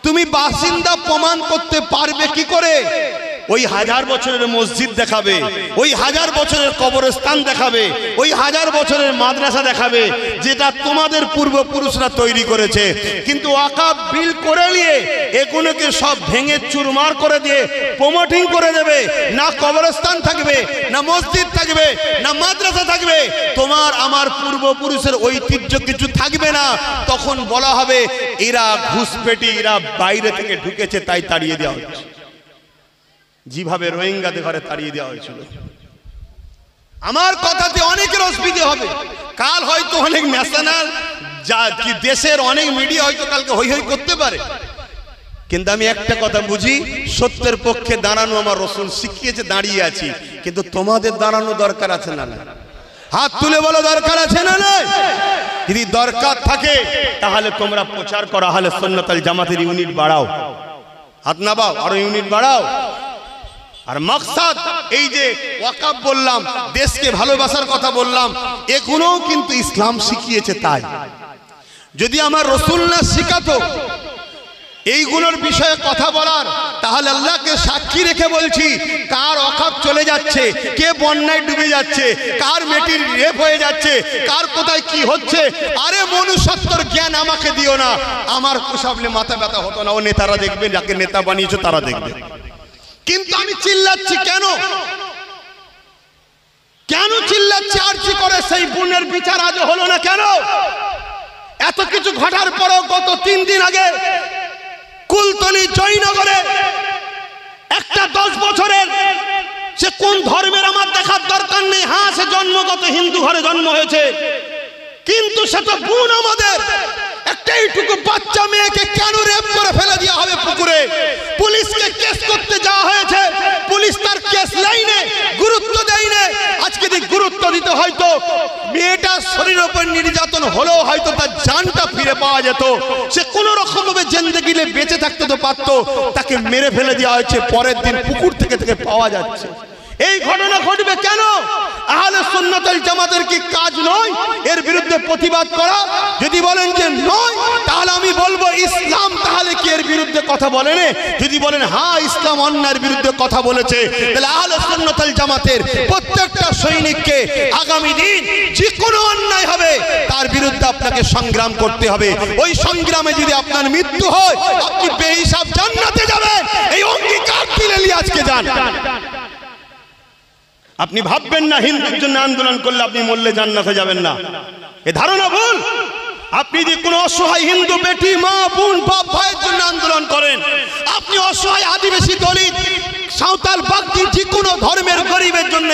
তুমি বাসিন্দা প্রমাণ করতে পারবে কি করে? ওই 1000 বছরের মসজিদ দেখাবে, ওই 1000 বছরের কবরস্থান দেখাবে, ওই 1000 বছরের মাদ্রাসা দেখাবে যেটা তোমাদের পূর্বপুরুষরা তৈরি করেছে। কিন্তু ওয়াকফ বিল করে নিয়ে এগুলোকে সব ভেঙে চুরমার করে দিয়ে প্রমোটিং করে দেবে। না কবরস্থান থাকবে, না মসজিদ থাকবে, না মাদ্রাসা থাকবে, তোমার আমার পূর্বপুরুষের ঐতিহ্য কিছু থাকবে না। তখন বলা হবে এরা ঘুষপেটি, এরা বাইরে থেকে ঢুকেছে তাই তাড়িয়ে দেওয়া হচ্ছে, যেভাবে রোহিঙ্গাদের ঘরে তাড়িয়ে দেওয়া হয়েছিল। আমার কথাতে অনেকের অসুবিধা হবে, কাল হয়তো অনেক ন্যাশনাল দেশের অনেক মিডিয়া হয়তো কালকে হই হই করতে পারে, কিন্তু আমি একটা কথা বুঝি, সত্যের পক্ষে দাঁড়ানো আমার রাসূল শিখিয়েছে, দাঁড়িয়ে আছি। কিন্তু তোমাদের দাঁড়ানো দরকার আছে না? হাত তুলে বলো দরকার আছে না? যদি দরকার থাকে তাহলে তোমরা প্রচার করো, আহলে সুন্নাত ওয়াল জামাতের ইউনিট বাড়াও, হাত নামাও, আরো ইউনিট বাড়াও। আর মাকসাদ এই যে ওয়াকফ বললাম, দেশকে ভালোবাসার কথা বললাম, এগুলোও কিন্তু ইসলাম শিখিয়েছে। তাই যদি আমার রাসূল না শিখাতো এইগুলোর বিষয়ে কথা বলার, তাহলে আল্লাহকে সাক্ষী রেখে বলছি, কার ওয়াকফ চলে যাচ্ছে, কে বন্যায় ডুবে যাচ্ছে, কার মেয়েটির রেপ হয়ে যাচ্ছে, কার কোথায় কি হচ্ছে, আরে মনুষ্যত্বর জ্ঞান আমাকে দিও না। আমার সামনে মাথা ব্যথা হতো না, ও নেতারা দেখবে, যাকে নেতা বানিয়েছো তারা দেখবে। কিন্তু আমি চিল্লাচ্ছি কেন? কেন চিল্লাচ্ছি? আরজি করে সেই বোনের বিচার আজও হলো না কেন? এত কিছু ঘটার পরও গত 3 দিন আগে কুলতলি জয়নগরে একটা 10 বছরের, সে কোন ধর্মের আমার দেখার দরকার নেই, হ্যাঁ সে জন্মগত হিন্দু ঘরে জন্ম হয়েছে, কিন্তু সে তো বোন আমাদের। একটা এইটুকু বাচ্চা মেয়েকে কেন রেপ করে ফেলে দেওয়া হবে পুকুরে? পুলিশকে কেস করতে যাওয়া হয়েছে, পুলিশ তার কেস লাইনে গুরুত্ব দেয়নি। আজকে যদি গুরুত্ব দিতে হয়তো মেয়েটার শরীরের উপর নির্যাতন হলেও হয়তো তার জানটা ফিরে পাওয়া যেত, সে কোন রকম ভাবে জিন্দেগিতে বেঁচে থাকতে তো পারতো। তাকে মেরে ফেলে দেওয়া হয়েছে, পরের দিন পুকুর থেকে পাওয়া যাচ্ছে। এই ঘটনা ঘটবে কেন? আহলে সুন্নাত ওয়াল জামাতের কি কাজ নয় এর বিরুদ্ধে প্রতিবাদ করা? যদি বলেন যে নয়, তাহলে আমি বলবো ইসলাম তাহলে কি এর বিরুদ্ধে কথা বলেনি? যদি বলেন হ্যাঁ ইসলাম অন্যায়ের বিরুদ্ধে কথা বলেছে, তাহলে আহলে সুন্নাত ওয়াল জামাতের প্রত্যেকটা সৈনিককে আগামী দিন যে কোনো অন্যায় হবে তার বিরুদ্ধে আপনাকে সংগ্রাম করতে হবে। ওই সংগ্রামে যদি আপনার মৃত্যু হয়, আপনি বেহিসাব জান্নাতে যাবেন, এই অঙ্গীকার দিলে আজকে যান। আপনি ভাববেন না হিন্দুর জন্য আন্দোলন করলে আপনি মরলে জান্নাতে যাবেন না, এ ধারণা ভুল। আপনি যদি কোনো অসহায় হিন্দু বেটি, মা, বোন, বাপ, ভাইয়ের জন্য আন্দোলন করেন, আপনি অসহায় আদিবাসী, দলিত, সাঁওতাল, বাগদি, যে কোনো ধর্মের গরিবের জন্য,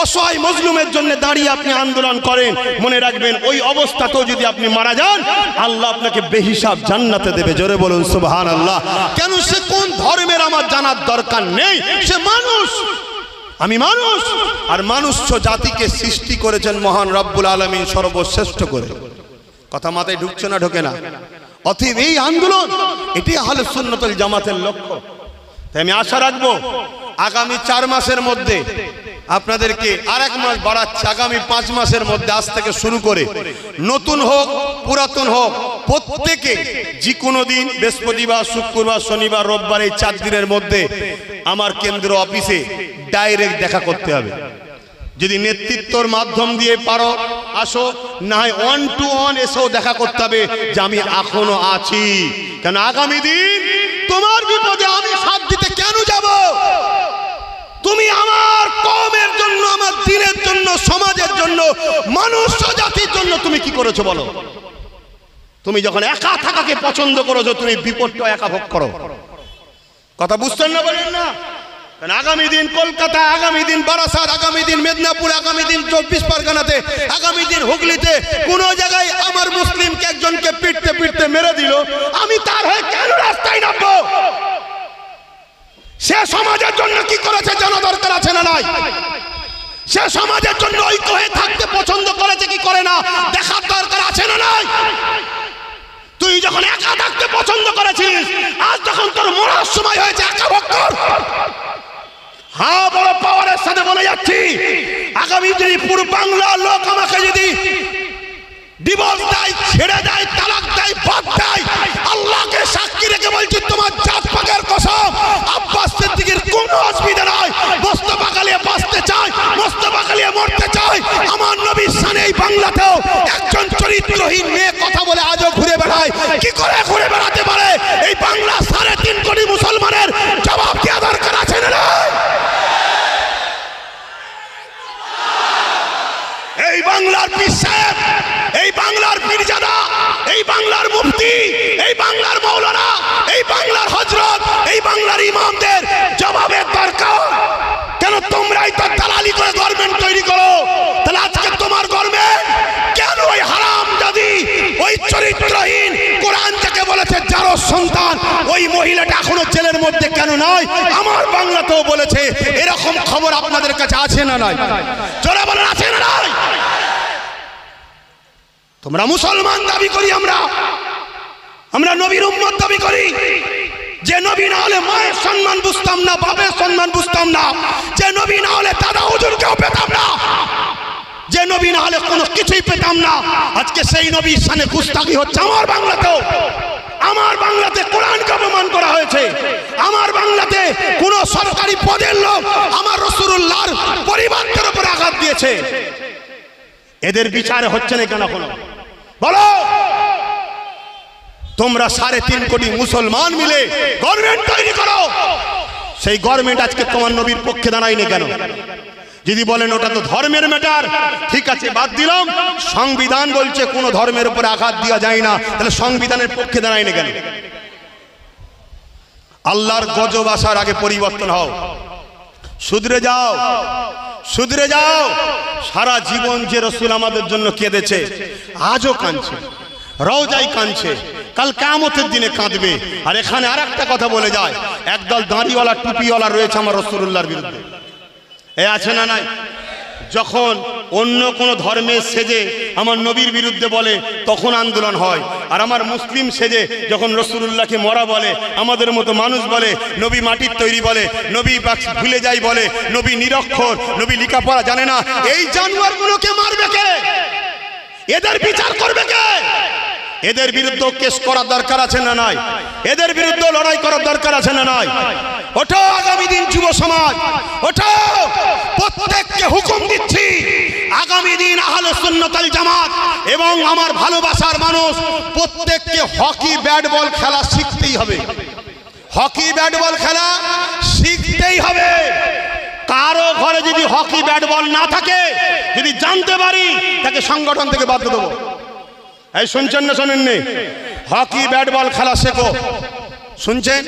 অসহায় মজলুমের জন্য দাঁড়িয়ে আপনি আন্দোলন করেন, মনে রাখবেন ওই অবস্থাতেও যদি আপনি মারা যান, আল্লাহ আপনাকে বেহিসাব জান্নাতে দেবে। জোরে বলুন সুবহানাল্লাহ। কেন? সে কোন ধর্মের আমার জানার দরকার নেই, সে মানুষ, আমি মানুষ। আর মানুষ জাতিকে সৃষ্টি করেছেন মহান রব্বুল আলামিন সর্বশ্রেষ্ঠ করে। কথা মাথায় ঢুকছে না? ঢোকে না? অতএব এই আন্দোলন, এটি আহলে সুন্নাত ওয়াল জামাতের লক্ষ্য। তাই আমি আশা রাখবো আগামী 4 মাসের মধ্যে আপনাদেরকে আরেক মাস বাড়াচ্ছে, আগামী 5 মাসের মধ্যে আজ থেকে শুরু করে, নতুন হোক পুরাতন হোক, প্রত্যেকে যে কোনো দিন, বৃহস্পতিবার, শুক্রবার, শনিবার, রোববার, এই 4 দিনের মধ্যে আমার কেন্দ্র অফিসে ডাইরেক্ট দেখা করতে হবে। যদি নেতৃত্বর মাধ্যম দিয়ে পারো আসো, না হয় 1 to 1 এসেও দেখা করতে হবে যে আমি এখনো আছি। কেন? আগামী দিন তোমার বিপদে আমি সাথ দিতে কেন যাব? তুমি আমার কওমের জন্য, আমার দিনের জন্য, সমাজের জন্য, মানুষ জাতির জন্য তুমি কি করেছো বলো? তুমি যখন একা থাকাকে পছন্দ করেছো, তুমি বিপদটা একা ভোগ করো। কথা বুঝছেন না? বলেন না? আগামী দিন কলকাতা, আগামী দিন বারাসাত, আগামী দিন মেদিনীপুর, আগামী দিন 24 পরগনাতে, আগামী দিন হুগলিতে কোন জায়গায় আমার মুসলিমকে একজনকে পিটতে পিটতে মেরে দিল, আমি তার হয়ে কেন রাস্তায় নামবো? সে সমাজের জন্য কি করেছে জানা দরকার আছে না নাই? সে সমাজের জন্য ঐক্য হয়ে থাকতে পছন্দ করেছে কি করে না দেখার দরকার আছে না নাই? তুই যখন একা থাকতে পছন্দ করেছিস, আজ যখন তোর মরার সময় হয়েছে একা ভোগ কর। হ্যাঁ, বড় পাওয়ারের সাথে বলে যাচ্ছি, আগামী যদি পুরো বাংলার লোক আমাকে যদি ডিভোর্স দেয়, ছেড়ে দেয়, তালাক দেয়, বাদ দেয়, আল্লাহকে সাক্ষী রেখে বলছি তোমার জাত পাকে পাকের কসম, আব্বাস সিদ্দিকীর কোনো অসুবিধা নাই। মোস্তফা কালিয়া বাঁচতে চায়, মোস্তফা কালিয়া মরতে চায়। আমার নবীর শানে এই বাংলাতেও একজন চরিত্রহীন মেয়ে কথা বলে আজও ঘুরে বেড়ায়। কি করে ঘুরে বেড়াতে পারে? এই বাংলা 3.5 কোটি মুসলমানের জবাব দেওয়া দরকার আছে না? এই বাংলার পীর সাহেব, এই বাংলার পীরজাদা, এই বাংলার মুফতি, এই বাংলার মৌলানা, এই বাংলার হযরত, এই বাংলার ইমামদের জবাবের দরকার। কেন তোমরাই তো দালালি করে গভর্নমেন্ট তৈরি করো? তাহলে আজকে তোমার গভর্নমেন্ট কেন ওই হারামজাদি, ওই চরিত্রহীন, কোরআন যাকে বলেছে যারো সন্তান, ওই মহিলাটা এখনো জেলের মধ্যে কেন নয়? আমার বাংলাতেও বলেছে। এরকম খবর আপনাদের কাছে আছে না নাই? জোরে বলেন, আছে না নাই? তোমরা মুসলমান দাবি করি, আমরা নবীর উম্মত দাবি করি। যে নবী না হলে মায়ের সম্মান বুঝতাম না, বাপের সম্মান বুঝতাম না। যে নবী না হলে দাদা হুজুরকেও পেতাম না। যে নবী না হলে কোনো কিছুই পেতাম না। আজকে সেই নবীর শানে গুস্তাখি হচ্ছে আমার বাংলাতেও। আমার বাংলাতে কোরআনকে অপমান করা হয়েছে। আমার বাংলাতে কোন সরকারি পদের লোক আমার রাসূলুল্লাহর পরিবারের উপর আঘাত দিয়েছে। এদের বিচার হচ্ছে না কেন? কোনো বলো। তোমরা 3.5 কোটি মুসলমান মিলে গভর্নমেন্ট তৈরি করো। সেই গভর্নমেন্ট আজকে তোমার নবীর পক্ষে দাঁড়ায়নি কেন? যদি বলেন ওটা তো ধর্মের ম্যাটার, ঠিক আছে, বাদ দিলাম। সংবিধান বলছে কোন ধর্মের উপরে আঘাত দেওয়া যায় না, তাহলে সংবিধানের পক্ষে দাঁড়ায়নি কেন? আল্লাহর গজব আসার আগে পরিবর্তন হও, শুধরে যাও, শুধরে যাও। সারা জীবন যে রাসূল আমাদের জন্য কেঁদেছে, আজও কাঁদছে, রওজায় কাঁদছে, কাল কিয়ামতের দিনে কাঁদবে। আর এখানে আরেকটা কথা বলে যায়, একদল দাঁড়িওয়ালা টুপিওয়ালা রয়েছে আমার রাসূলুল্লাহর বিরুদ্ধে। এ আছে না নাই? যখন অন্য কোন ধর্মের সেজে আমার নবীর বিরুদ্ধে বলে তখন আন্দোলন হয়। আর আমার মুসলিম সেজে যখন রাসূলুল্লাহকে মরা বলে, আমাদের মতো মানুষ বলে, নবী মাটির তৈরি বলে, নবী ভুলে যাই বলে, নবী নিরক্ষর, নবী লেখাপড়া জানে না, এই জানোয়ারগুলোকে মারবে কে? এদের বিচার করবে কে? এদের বিরুদ্ধে কেস করার দরকার আছে না নাই? এদের বিরুদ্ধে লড়াই করার দরকার আছে না নাই? ওঠো আগামী দিন যুব সমাজ, ওঠো। প্রত্যেককে হুকুম দিচ্ছি, আগামী দিন আহলে সুন্নাত ওয়াল জামাত এবং আমার ভালোবাসার মানুষ প্রত্যেককে হকি ব্যাট বল খেলা শিখতেই হবে। হকি ব্যাট বল খেলা শিখতেই হবে। কারো ঘরে যদি হকি ব্যাট বল না থাকে, যদি জানতে পারি, তাকে সংগঠন থেকে বাদ দেবো। এই শুনছেন না শোনেননি? হকি ব্যাট বল খেলা শেখো। শুনছেন?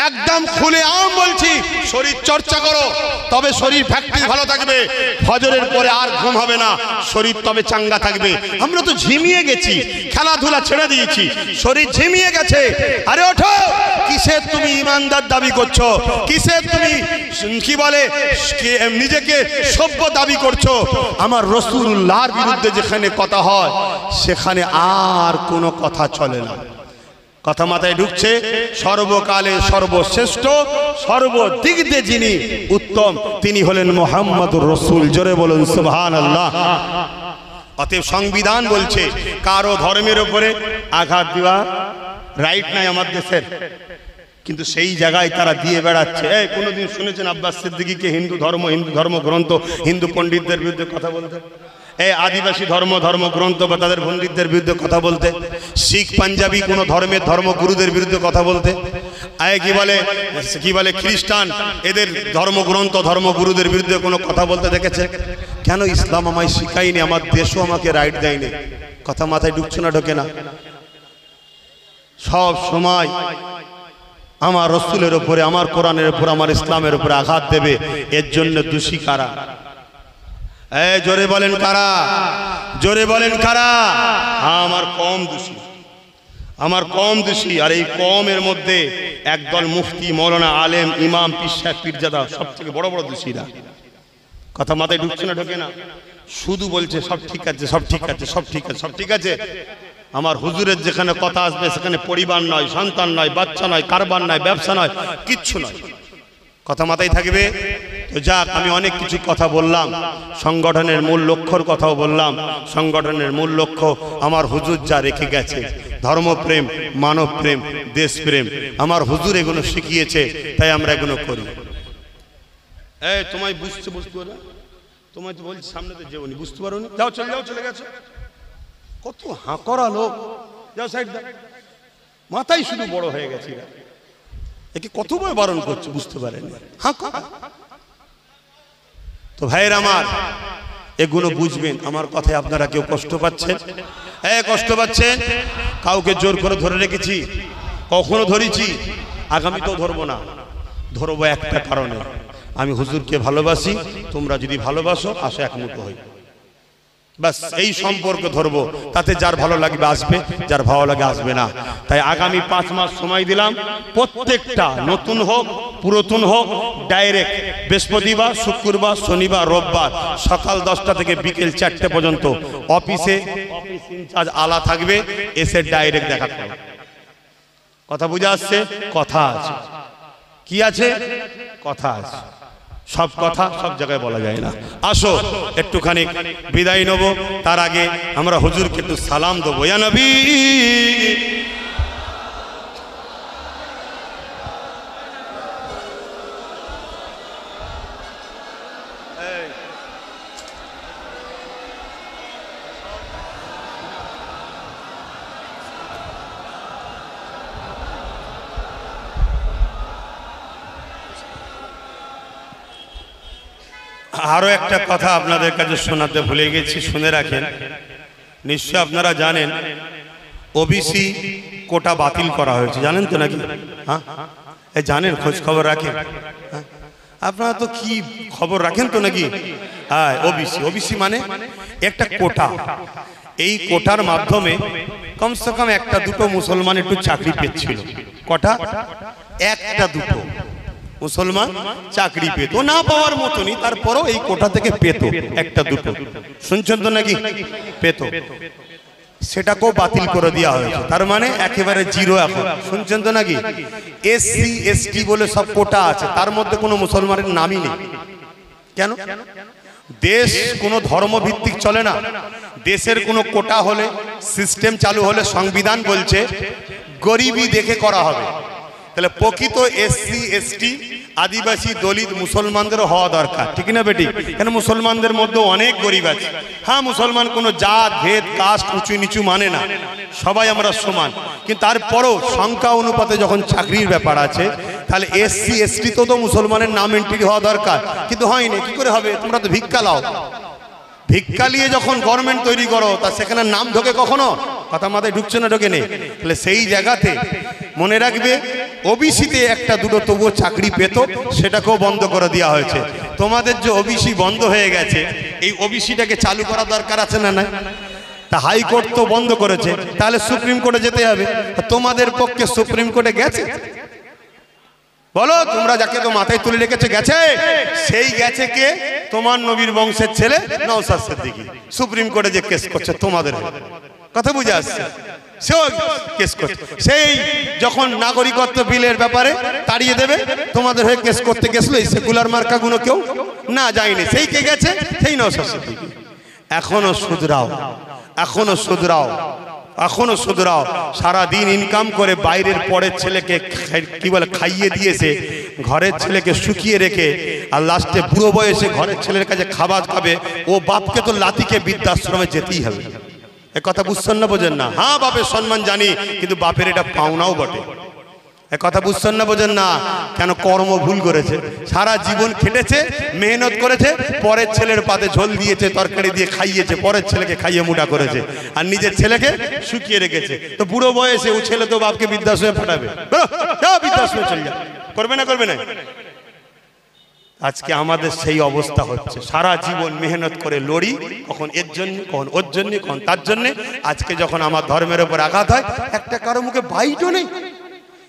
একদম খুলে আম বলছি, শরীর চর্চা করো, তবে শরীর ফ্যাক্টরি ভালো থাকবে। ফজরের পরে আর ঘুম হবে না, শরীর তবে চাঙ্গা থাকবে। আমরা তো ঝিমিয়ে গেছি, খেলাধুলা ছেড়ে দিয়েছি, শরীর ঝিমিয়ে গেছে। আরে ওঠো, কিসের তুমি ইমানদার দাবি করছো? কিসের তুমি কি বলে নিজেকে সভ্য দাবি করছো? আমার রাসূলুল্লাহর বিরুদ্ধে যেখানে কথা হয়, সেখানে আর কোনো কথা চলে না। কথা মাথায় ঢুকছে? সর্বকালে সর্বশ্রেষ্ঠ, সর্বদিক দিয়ে যিনি উত্তম, তিনি হলেন মুহাম্মদুর রাসূল। জোরে বলুন সুবহানাল্লাহ। অতএব সংবিধান বলছে কারো ধর্মের উপরে আঘাত দেওয়া রাইট নাই আমার দেশের, কিন্তু সেই জায়গায় তারা দিয়ে বেড়াচ্ছে। এই কোনোদিন শুনেছেন আব্বাস সিদ্দিকীকে হিন্দু ধর্ম গ্রন্থ, হিন্দু পণ্ডিতদের বিরুদ্ধে কথা বলতে? এই আদিবাসী ধর্ম গ্রন্থ বা তাদের পণ্ডিতদের বিরুদ্ধে কথা বলতে? শিখ পাঞ্জাবি কোনো ধর্মের ধর্মগুরুদের বিরুদ্ধে কথা বলতে? কি বলে খ্রিস্টান, এদের ধর্মগ্রন্থ ধর্মগুরুদের বিরুদ্ধে কোনো কথা বলতে দেখেছে? কেন? ইসলাম আমায় শিখায়নি, আমার দেশও আমাকে রাইট দেয়নি। কথা মাথায় ঢুকছে না? ঢোকে না? সব সময় আমার রাসূলের উপরে, আমার কোরআনের উপর, আমার ইসলামের উপরে আঘাত দেবে, এর জন্য দোষী কারা? জোরে বলেন কারা? জোরে বলেন কারা? আমার কম দোষী, আমার কম দোষী। আর এই কমের মধ্যে একদল মুফতি, মৌলানা, আলেম, ইমাম, পীর সাহেব, পীরজাদা সব থেকে বড় বড় দোষীরা। কথা মাথায় ঢুকছে না? ঢোকে না? শুধু বলছে সব ঠিক আছে, সব ঠিক আছে, সব ঠিক আছে, সব ঠিক আছে। আমার হুজুরের যেখানে কথা আসবে সেখানে পরিবার নয়, সন্তান নয়, বাচ্চা নয়, কারবার নয়, ব্যবসা নয়, কিচ্ছু নয়। কথা মাথায় থাকবে তো। যাক, আমি অনেক কিছু কথা বললাম, সংগঠনের মূল লক্ষ্যর কথাও বললাম। সংগঠনের মূল লক্ষ্য আমার হুজুর যা রেখে গেছে, ধর্মপ্রেম, মানব প্রেম, দেশপ্রেম আমার হুজুর এগুলো শিখিয়েছে, তাই আমরা এগুলো করি। এই তোমায় বুঝতে না, তোমায় তো বলছি সামনে তো যেওনি, বুঝতে পারো নি, যাও চলে যাও, চলে গেছো। কত হাঁকড়া লোক, যাও সাইড দাও, মাথায় শুধু বড় হয়ে গেছে, একে কতবার বারণ করছে বুঝতে পারেন। তো ভাইয়ের আমার, এগুলো বুঝবেন। আমার কথায় আপনারা কেউ কষ্ট পাচ্ছেন? কষ্ট পাচ্ছেন? কাউকে জোর করে ধরে রেখেছি? কখনো ধরেছি? আগামীতেও ধরবো না। ধরবো একটা কারণে, আমি হুজুরকে ভালোবাসি, তোমরা যদি ভালোবাসো আসো একমুঠো হই, বাস এই সম্পর্ক ধরবো। তাতে যার ভালো লাগবে আসবে, যার ভালো লাগে আসবে না। তাই আগামী 5 মাস সময় দিলাম, প্রত্যেকটা নতুন হোক পুরাতন হোক, ডাইরেক্ট বৃহস্পতিবার, শুক্রবার, শনিবার, রোববার সকাল 10টা থেকে বিকেল 4টে পর্যন্ত অফিসে অফিস ইনচার্জ আলা থাকবে, এসে ডাইরেক্ট দেখা করবে। কথা বুঝে আসছে? কথা আছে, কি আছে? কথা আছে। সব কথা সব জায়গায় বলা যায় না। আসো একটুখানি বিদায় নেব, তার আগে আমরা হুজুরকে একটু সালাম দেবো। ইয়া নবী, আরো একটা কথা আপনাদের কাছে শোনাতে ভুলে গেছি, শুনে রাখেন। নিশ্চয় আপনারা জানেন ওবিসি কোটা বাতিল করা হয়েছে, জানেন তো নাকি? হ্যাঁ জানেন, খোঁজ খবর রাখেন? আপনারা তো কি খবর রাখেন তো নাকি? হ্যাঁ, ওবিসি মানে একটা কোটা। এই কোটার মাধ্যমে কমসে কম একটা দুটো মুসলমান একটু চাকরি পেয়েছিল। কটা? একটা দুটো মুসলমান চাকরি পেত, না পাওয়ার মতনই, তারপরও এই কোটা থেকে পেত একটা দুটো। শুনছেন তো নাকি? পেত। সেটাকেও বাতিল করে দেওয়া হয়েছে, তার মানে একেবারে জিরো এখন। শুনছেন তো নাকি? এসসি এসটি বলে সব কোটা আছে, তার মধ্যে কোনো মুসলমানের নামই নেই। কেন? দেশ কোনো ধর্মভিত্তিক চলে না। দেশের কোনো কোটা হলে, সিস্টেম চালু হলে সংবিধান বলছে গরিবি দেখে করা হবে। তাহলে প্রকৃত এসসি এসটি আদিবাসী দলিত মুসলমানদেরও হওয়া দরকার, ঠিক না বেটি? কেন মুসলমানদের মধ্যে অনেক গরিব আছে। হ্যাঁ, মুসলমান কোনো জাত ভেদ কাস্ট উঁচু নিচু মানে না, সবাই আমরা সমান। কিন্তু তারপরও সংখ্যা অনুপাতে যখন চাকরির ব্যাপার আছে, তাহলে এসসি এসটি তো মুসলমানের নাম এন্ট্রি হওয়া দরকার, কিন্তু হয়নি। কি করে হবে? তোমরা তো ভিক্ষা লাও, ভিক্ষা নিয়ে যখন গভর্নমেন্ট তৈরি করো, তা সেখানে নাম ঢোকে কখনো? কথা মাথায় ঢুকছে না? ঢোকে নেই। তাহলে সেই জায়গাতে মনে রাখবে, ওবিসিতে একটা দুটো তবুও চাকরি পেত, সেটাকেও বন্ধ করে দেওয়া হয়েছে। তোমাদের যে ওবিসি বন্ধ হয়ে গেছে, এই ওবিসিটাকে চালু করা দরকার আছে না? না, তা হাইকোর্ট তো বন্ধ করেছে, তাহলে সুপ্রিম কোর্টে যেতে হবে। তোমাদের পক্ষে সুপ্রিম কোর্টে গেছে? বলো, তোমরা যাকে তো মাথায় তুলে রেখেছে গেছে? সেই গেছে কে? তোমার নবীর বংশের ছেলে নওশাদ সিদ্দিকী সুপ্রিম কোর্টে যে কেস করছে তোমাদের। কথা বুঝে আসছে? সেও কেস করছে। সেই যখন নাগরিকত্ব বিলের ব্যাপারে তাড়িয়ে দেবে, তোমাদের হয়ে কেস করতে গেছিল এই সেকুলার মার্কাগুলো কেউ না যায়নি, সেই কে গেছে? সেই নওশাদ সিদ্দিকী। এখনো শুধরাও, এখনো শুধরাও, এখনো শুধরাও। সারাদিন ইনকাম করে বাইরের পরের ছেলেকে কি বলে খাইয়ে দিয়েছে, ঘরের ছেলেকে শুকিয়ে রেখে, আর লাস্টে বুড়ো বয়সে ঘরের ছেলের কাছে খাবার খাবে। ও বাপকে তো লাতিকে বৃদ্ধাশ্রমে যেতেই হবে। এ কথা বুঝছেন না? বোঝেন না? হ্যাঁ, বাপের সম্মান জানি, কিন্তু বাপের এটা পাওনাও বটে। এ কথা বুঝছেন না? বোঝেন না? কেন? কর্ম ভুল করেছে, সারা জীবন খেটেছে, মেহনত করেছে, পরের ছেলের পাতে ঝোল দিয়েছে, তরকারি দিয়ে খাইয়েছে, পরের ছেলেকে খাইয়ে মুটা করেছে, আর নিজের ছেলেকে শুকিয়ে রেখেছে। তো বুড়ো বয়সে ও ছেলে তো বাপকে বৃদ্ধাশ্রমে পাঠাবে, বৃদ্ধাশ্রমে চলে যাবে। করবে না? করবে না? আজকে আমাদের সেই অবস্থা হচ্ছে। সারা জীবন মেহনত করে লড়ি, কখন এর জন্য, কখন ওর জন্য, কখন তার জন্য। আজকে যখন আমার ধর্মের উপর আঘাত হয়, একটা কারো মুখে বাইটও নেই।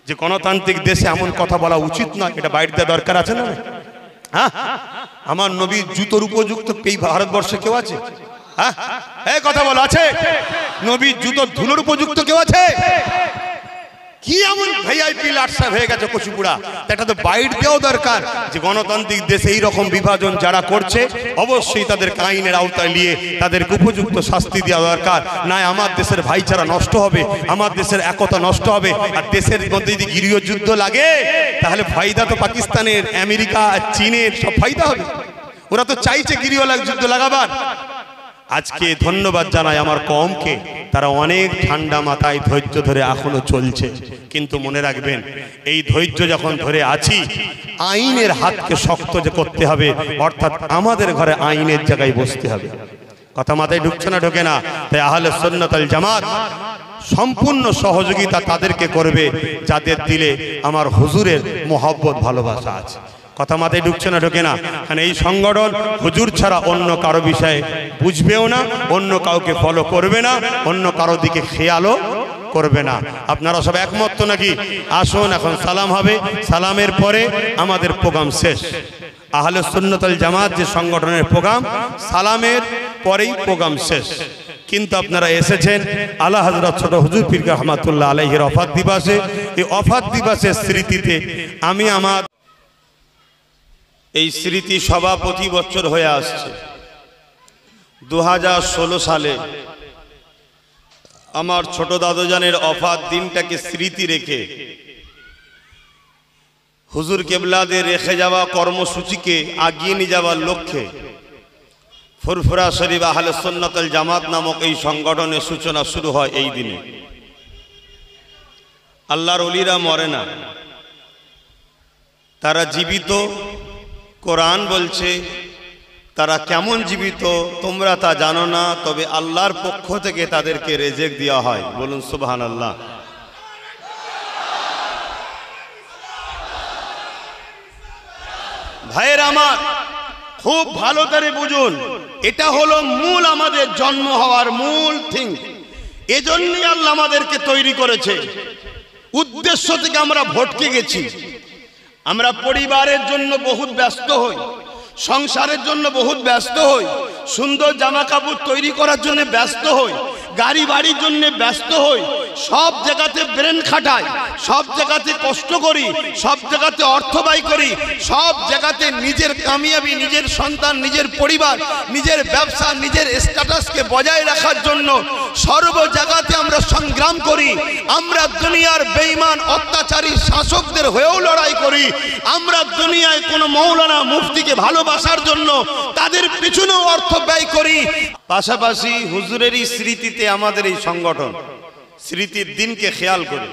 যে গণতান্ত্রিক দেশে এমন কথা বলা উচিত নয়, এটা বাইট দেওয়া দরকার আছে না? হ্যাঁ, আমার নবীর জুতোর উপযুক্ত এই ভারতবর্ষে কেউ আছে? হ্যাঁ, এই কথা বলা আছে? নবীর জুতোর ধুলোর উপযুক্ত কেউ আছে? কি এমন ভিআইপি লাটসাপ হয়ে গেছে কচুপুড়া, এটা তো বাইট দেওয়া দরকার যে গণতান্ত্রিক দেশে এই রকম বিভাজন যারা করছে অবশ্যই তাদেরকে আইনের আওতায় নিয়ে তাদেরকে উপযুক্ত শাস্তি দেওয়া দরকার। নয় আমার দেশের ভাইচারা নষ্ট হবে, আমার দেশের একতা নষ্ট হবে। আর দেশের মধ্যে যদি গৃহযুদ্ধ লাগে তাহলে ফায়দা তো পাকিস্তানের, আমেরিকা, চীনের সব ফায়দা হবে। ওরা তো চাইছে গৃহ যুদ্ধ লাগাবার। আজকে ধন্যবাদ জানাই আমার কওমকে, তারা অনেক ঠান্ডা মাথায় ধৈর্য ধরে এখনো চলছে। কিন্তু মনে রাখবেন, এই ধৈর্য যখন ধরে আছি, আইনের হাতকে শক্ত যে করতে হবে, অর্থাৎ আমাদের ঘরে আইনের জায়গায় বসতে হবে। কথা মাথায় ঢুকছে না? ঢোকে না? তাই আহলে সুন্নাত ওয়াল জামাত সম্পূর্ণ সহযোগিতা তাদেরকে করবে যাদের দিলে আমার হুজুরের মোহব্বত ভালোবাসা আছে। কথা মাথায় ঢুকছে না? ঢোকে না? কারণ এই সংগঠন হুজুর ছাড়া অন্য কারো বিষয়ে বুঝবেও না, অন্য কাউকে ফলো করবে না, অন্য কারো দিকে খেয়ালও করবে না। আপনারা সব একমত তো নাকি? আসুন এখন সালাম হবে, সালামের পরে আমাদের প্রোগ্রাম শেষ। আহলে সুন্নাত ওয়াল জামাত যে সংগঠনের প্রোগ্রাম, সালামের পরেই প্রোগ্রাম শেষ। কিন্তু আপনারা এসেছেন আলা হযরত ছোট হুজুর পীর রহমাতুল্লাহ আলাইহির ওফাত দিবসে। এই ওফাত দিবসের স্মৃতিতে আমি আমার এই স্মৃতি সভা প্রতি বছর হয়ে আসছে। 2016 সালে আমার ছোট দাদুজানের ওফাত দিনটাকে স্মৃতি রেখে হুজুর কেবলাদের রেখে যাওয়া কর্মসূচিকে আগিয়ে নিয়ে যাওয়ার লক্ষ্যে ফুরফুরা শরীফ আহলে সুন্নাত ওয়াল জামাত নামক এই সংগঠনের সূচনা শুরু হয় এই দিনে। আল্লাহর ওলিরা মরে না, তারা জীবিত। কোরআন বলছে তারা কেমন জীবিত তোমরা তা জানো না, তবে আল্লাহর পক্ষ থেকে তাদেরকে রেজেক দেওয়া হয়। বলুন সুবহানাল্লাহ। ভাইয়ের আমার, খুব ভালো করে বুঝুন, এটা হলো মূল আমাদের জন্ম হওয়ার মূল থিং। এজন্যই আল্লাহ আমাদেরকে তৈরি করেছে। উদ্দেশ্য থেকে আমরা ভটকে গেছি। আমরা পরিবারের জন্য বহুত ব্যস্ত হই, সংসারের জন্য বহুত ব্যস্ত হই, সুন্দর জামা কাপড় তৈরি করার জন্য ব্যস্ত হই, গাড়ি বাড়ির জন্য ব্যস্ত হই, সব জায়গাতে ব্রেন খাটাই, সব জায়গাতে কষ্ট করি, সব জায়গাতে অর্থ ব্যয় করি, সব জায়গাতে নিজের কামিয়াবি, নিজের সন্তান, নিজের পরিবার, নিজের ব্যবসা, নিজের স্ট্যাটাসকে বজায় রাখার জন্য সর্ব জায়গাতে আমরা সংগ্রাম করি। আমরা দুনিয়ার বেঈমান অত্যাচারী শাসকদের হয়েও লড়াই করি। আমরা দুনিয়ায় কোনো মৌলানা মুফতিকে ভালোবাসার জন্য তাদের পিছনেও অর্থ ব্যয় করি। পাশাপাশি হুজুরেরই স্মৃতিতে আমাদের এই সংগঠন স্মৃতির দিনকে খেয়াল করি।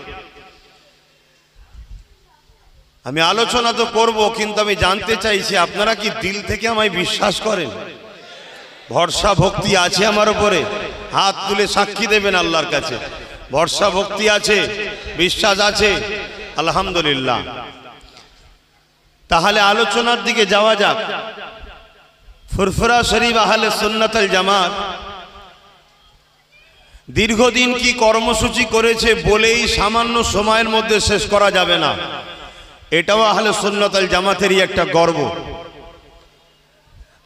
আমি আলোচনা তো করব, কিন্তু আমি জানতে চাইছি আপনারা কি দিল থেকে আমায় বিশ্বাস করেন? ভরসা ভক্তি আছে আমার উপরে? হাত তুলে সাক্ষী দেবেন আল্লাহর কাছে। ভরসা ভক্তি আছে, বিশ্বাস আছে? আলহামদুলিল্লাহ। তাহলে আলোচনার দিকে যাওয়া যাক। ফুরফুরা শরীফ আহলে সুন্নাত ওয়াল জামাত দীর্ঘদিন কি কর্মসূচি করেছে বলেই সামান্য সময়ের মধ্যে শেষ করা যাবে না। এটাও আহলে সুন্নাত ওয়াল জামাতেরই একটা গর্ব।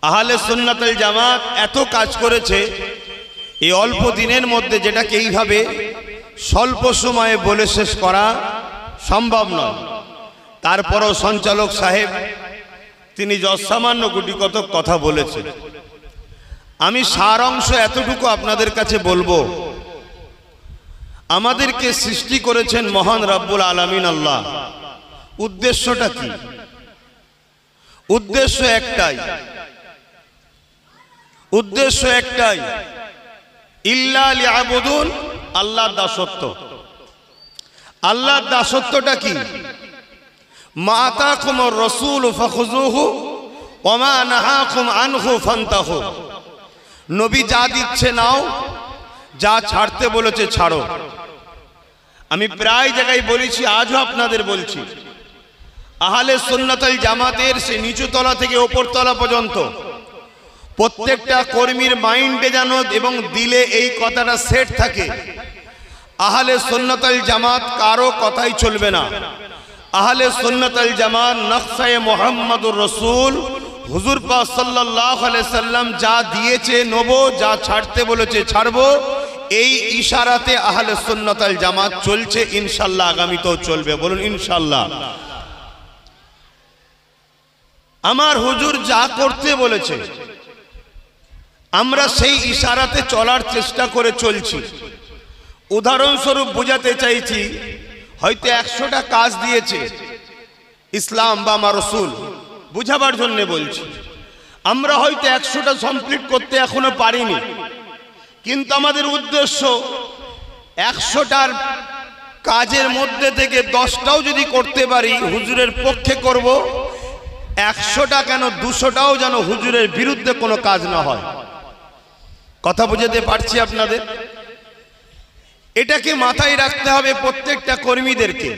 আহলে সুন্নাত ওয়াল জামাত এত কাজ করেছে এই অল্প দিনের মধ্যে, যেটাকে এইভাবে স্বল্প সময়ে বলে শেষ করা সম্ভব নয়। তারপরও সঞ্চালক সাহেব তিনি যৎসামান্য গুটি কত কথা বলেছেন। আমি সার অংশ এতটুকু আপনাদের কাছে বলবো, আমাদেরকে সৃষ্টি করেছেন মহান রব্বুল আলামিন আল্লাহ। উদ্দেশ্যটা কি? উদ্দেশ্য একটাই, উদ্দেশ্য একটাই, ইল্লা লিয়াবুদুন, আল্লাহর দাসত্ব। আল্লাহর দাসত্বটা কি? মা আতাকুমুর রাসূল ফাখুযুহু ওয়া মা নাহাকুম আনহু ফান্তাহু। নবী যা দিচ্ছে নাও, যা ছাড়তে বলেছে ছাড়ো। আমি প্রায় জায়গায় বলেছি, আজও আপনাদের বলছি, আহলে সুন্নাত ওয়াল জামাতের সে নিচু তলা থেকে ওপর তলা পর্যন্ত প্রত্যেকটা কর্মীর মাইন্ডে যেন এবং দিলে এই কথাটা সেট থাকে, আহলে সুন্নাত ওয়াল জামাত কারো কথাই চলবে না। আহলে সুন্নাত ওয়াল জামাত নকশায়ে মুহাম্মদুর রাসূল হুজুর পাক সাল্লাল্লাহু আলাইহি সাল্লাম যা দিয়েছে নেব, যা ছাড়তে বলেছে ছাড়বো। এই ইশারাতে আহলে সুন্নাত ওয়াল জামাত চলছে, ইনশাআল্লাহ আগামীতেও চলবে। বলুন ইনশাআল্লাহ। আমার হুজুর যা করতে বলেছে আমরা সেই ইশারাতে চলার চেষ্টা করে চলছি। উদাহরণস্বরূপ বোঝাতে চাইছি, হয়তো 100টা কাজ দিয়েছে ইসলাম বা আমার রাসূল, বুঝাবার জন্য বলছি। আমরা হয়তো 100টা কমপ্লিট করতে এখনো পারিনি, কিন্তু আমাদের উদ্দেশ্য 100টার কাজের মধ্যে থেকে 10টাও যদি করতে পারি হুজুরের পক্ষে করব। 100টা কেন 200টাও যেন হুজুরের বিরুদ্ধে কোনো কাজ না হয়। কথা বুঝাতে পারছি আপনাদের? এটাকে মাথায় রাখতে হবে প্রত্যেকটা কর্মীদেরকে।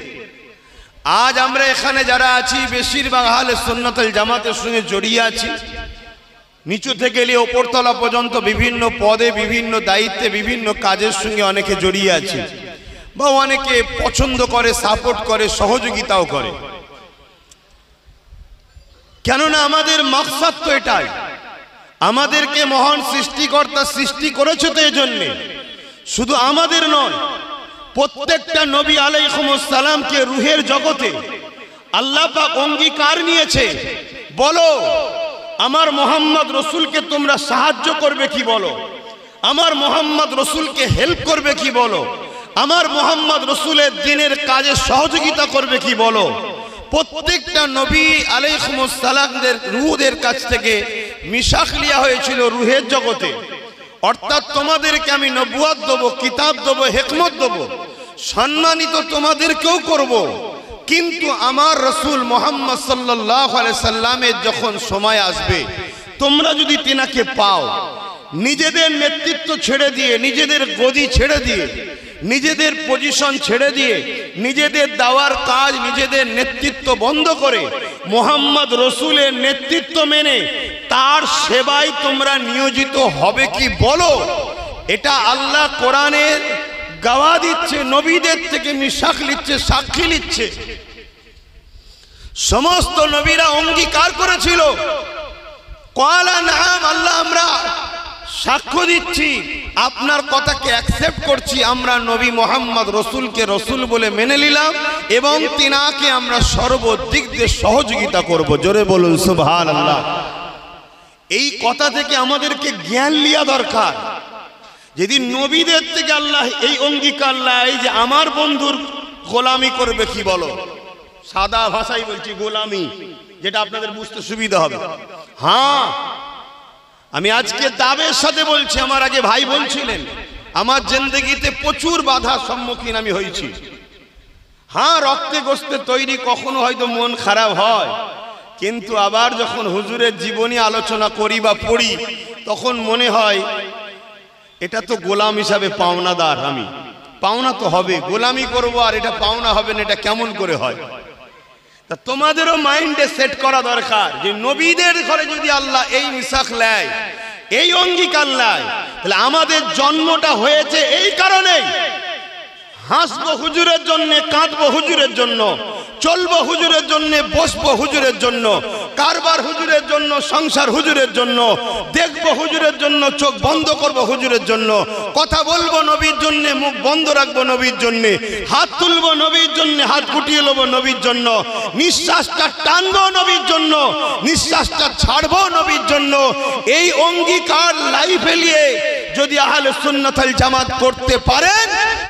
আজ আমরা এখানে যারা আছি বেশিরভাগ আহলে সুন্নাত ওয়াল জামাতের সঙ্গে জড়িয়ে আছি, নিচু থেকে নিয়ে ওপরতলা পর্যন্ত বিভিন্ন পদে, বিভিন্ন দায়িত্বে, বিভিন্ন কাজের সঙ্গে অনেকে জড়িয়ে আছি, বা অনেকে পছন্দ করে, সাপোর্ট করে, সহযোগিতাও করে। কেননা আমাদের মাকসাদ তো এটাই, আমাদেরকে মহান সৃষ্টিকর্তা সৃষ্টি করেছে তো এজন্যে। শুধু আমাদের নয়, প্রত্যেকটা নবী আলাইহিস সালামকে রূহের জগতে আল্লাহ পাক অঙ্গীকার নিয়েছে। বলো আমার মোহাম্মদ রসুলকে তোমরা সাহায্য করবে কি বলো, আমার মোহাম্মদ রসুলকে হেল্প করবে কি বলো, আমার মোহাম্মদ রসুলের দ্বীনের কাজে সহযোগিতা করবে কি বলো। প্রত্যেকটা নবী আলাইহিস সালামদের রূহদের কাছ থেকে মিশাক লিয়া হয়েছিল রূহের জগতে। অর্থাৎ তোমাদেরকে আমি নবুয়ত দেবো, কিতাব দেবো, হিকমত দেবো, সম্মানিত তোমাদেরকেও করব। কিন্তু আমার রসুল মোহাম্মদ সাল্লাল্লাহু আলাইহি সাল্লামের যখন সময় আসবে, তোমরা যদি তিনাকে পাও, নিজেদের নেতৃত্ব ছেড়ে দিয়ে, নিজেদের গদি ছেড়ে দিয়ে, নিজেদের পজিশন ছেড়ে দিয়ে, নিজেদের দাওয়ার কাজ, নিজেদের নেতৃত্ব বন্ধ করে মোহাম্মদ রসুলের নেতৃত্ব মেনে তার সেবায় তোমরা নিয়োজিত হবে কি বলো। এটা আল্লাহ কোরআনের গাওয়া দিচ্ছে, নবীদের থেকে মিশাক নিচ্ছে, সাক্ষী নিচ্ছে। সমস্ত নবীরা অঙ্গীকার করেছিল, ক্বালা নাম, আল্লাহ আমরা সাক্ষ্য দিচ্ছি, আপনার কথাকে অ্যাকসেপ্ট করছি, আমরা নবী মোহাম্মদ রসুলকে রসুল বলে মেনে নিলাম এবং তিনাকে আমরা সর্বদিক দিয়ে সহযোগিতা করব। জোরে বলুন সুবহানাল্লাহ। এই কথা থেকে আমাদেরকে জ্ঞান লিয়া দরকার। যদি নবীদের থেকে আল্লাহ এই অঙ্গীকার লাই যে আমার বন্ধুর গোলামি করবে কি বলো, সাদা ভাষায় বলছি গোলামি, যেটা আপনাদের বুঝতে সুবিধা হবে। হ্যাঁ, আমি আজকে দাবের সাথে বলছি, আমার আগে ভাই বলছিলেন আমার জিন্দেগিতে প্রচুর বাধার সম্মুখীন আমি হয়েছি। হ্যাঁ, রক্তে গোস্তে তৈরি, কখনো হয়তো মন খারাপ হয়, কিন্তু আবার যখন হুজুরের জীবনী আলোচনা করি বা পড়ি তখন মনে হয় এটা তো গোলাম হিসাবে পাওনাদার, আমি পাওনা তো হবে, গোলামি করব আর এটা পাওনা হবে না, এটা কেমন করে হয়। তা তোমাদেরও মাইন্ডে সেট করা দরকার যে নবীদের ঘরে যদি আল্লাহ এই মিশাক নেয়, এই অঙ্গীকার নেয়, তাহলে আমাদের জন্মটা হয়েছে এই কারণেই। হাসবো হুজুরের জন্য, কাঁদবো হুজুরের জন্য, চলবো হুজুরের জন্য, বসবো হুজুরের জন্য, কারবার হুজুরের জন্য, সংসার হুজুরের জন্য, দেখবো হুজুরের জন্য, চোখ বন্ধ করবো হুজুরের জন্য, কথা বলবো নবীর জন্য, মুখ বন্ধ রাখবো নবীর জন্য, হাত তুলবো নবীর জন্য, হাত গুটিয়ে নেবো নবীর জন্য, নিঃশ্বাসটা টানবো নবীর জন্য, নিঃশ্বাসটা ছাড়বো নবীর জন্য। এই অঙ্গীকার লাইফে নিয়ে যদি আহলে সুন্নাত ওয়াল জামাত করতে পারেন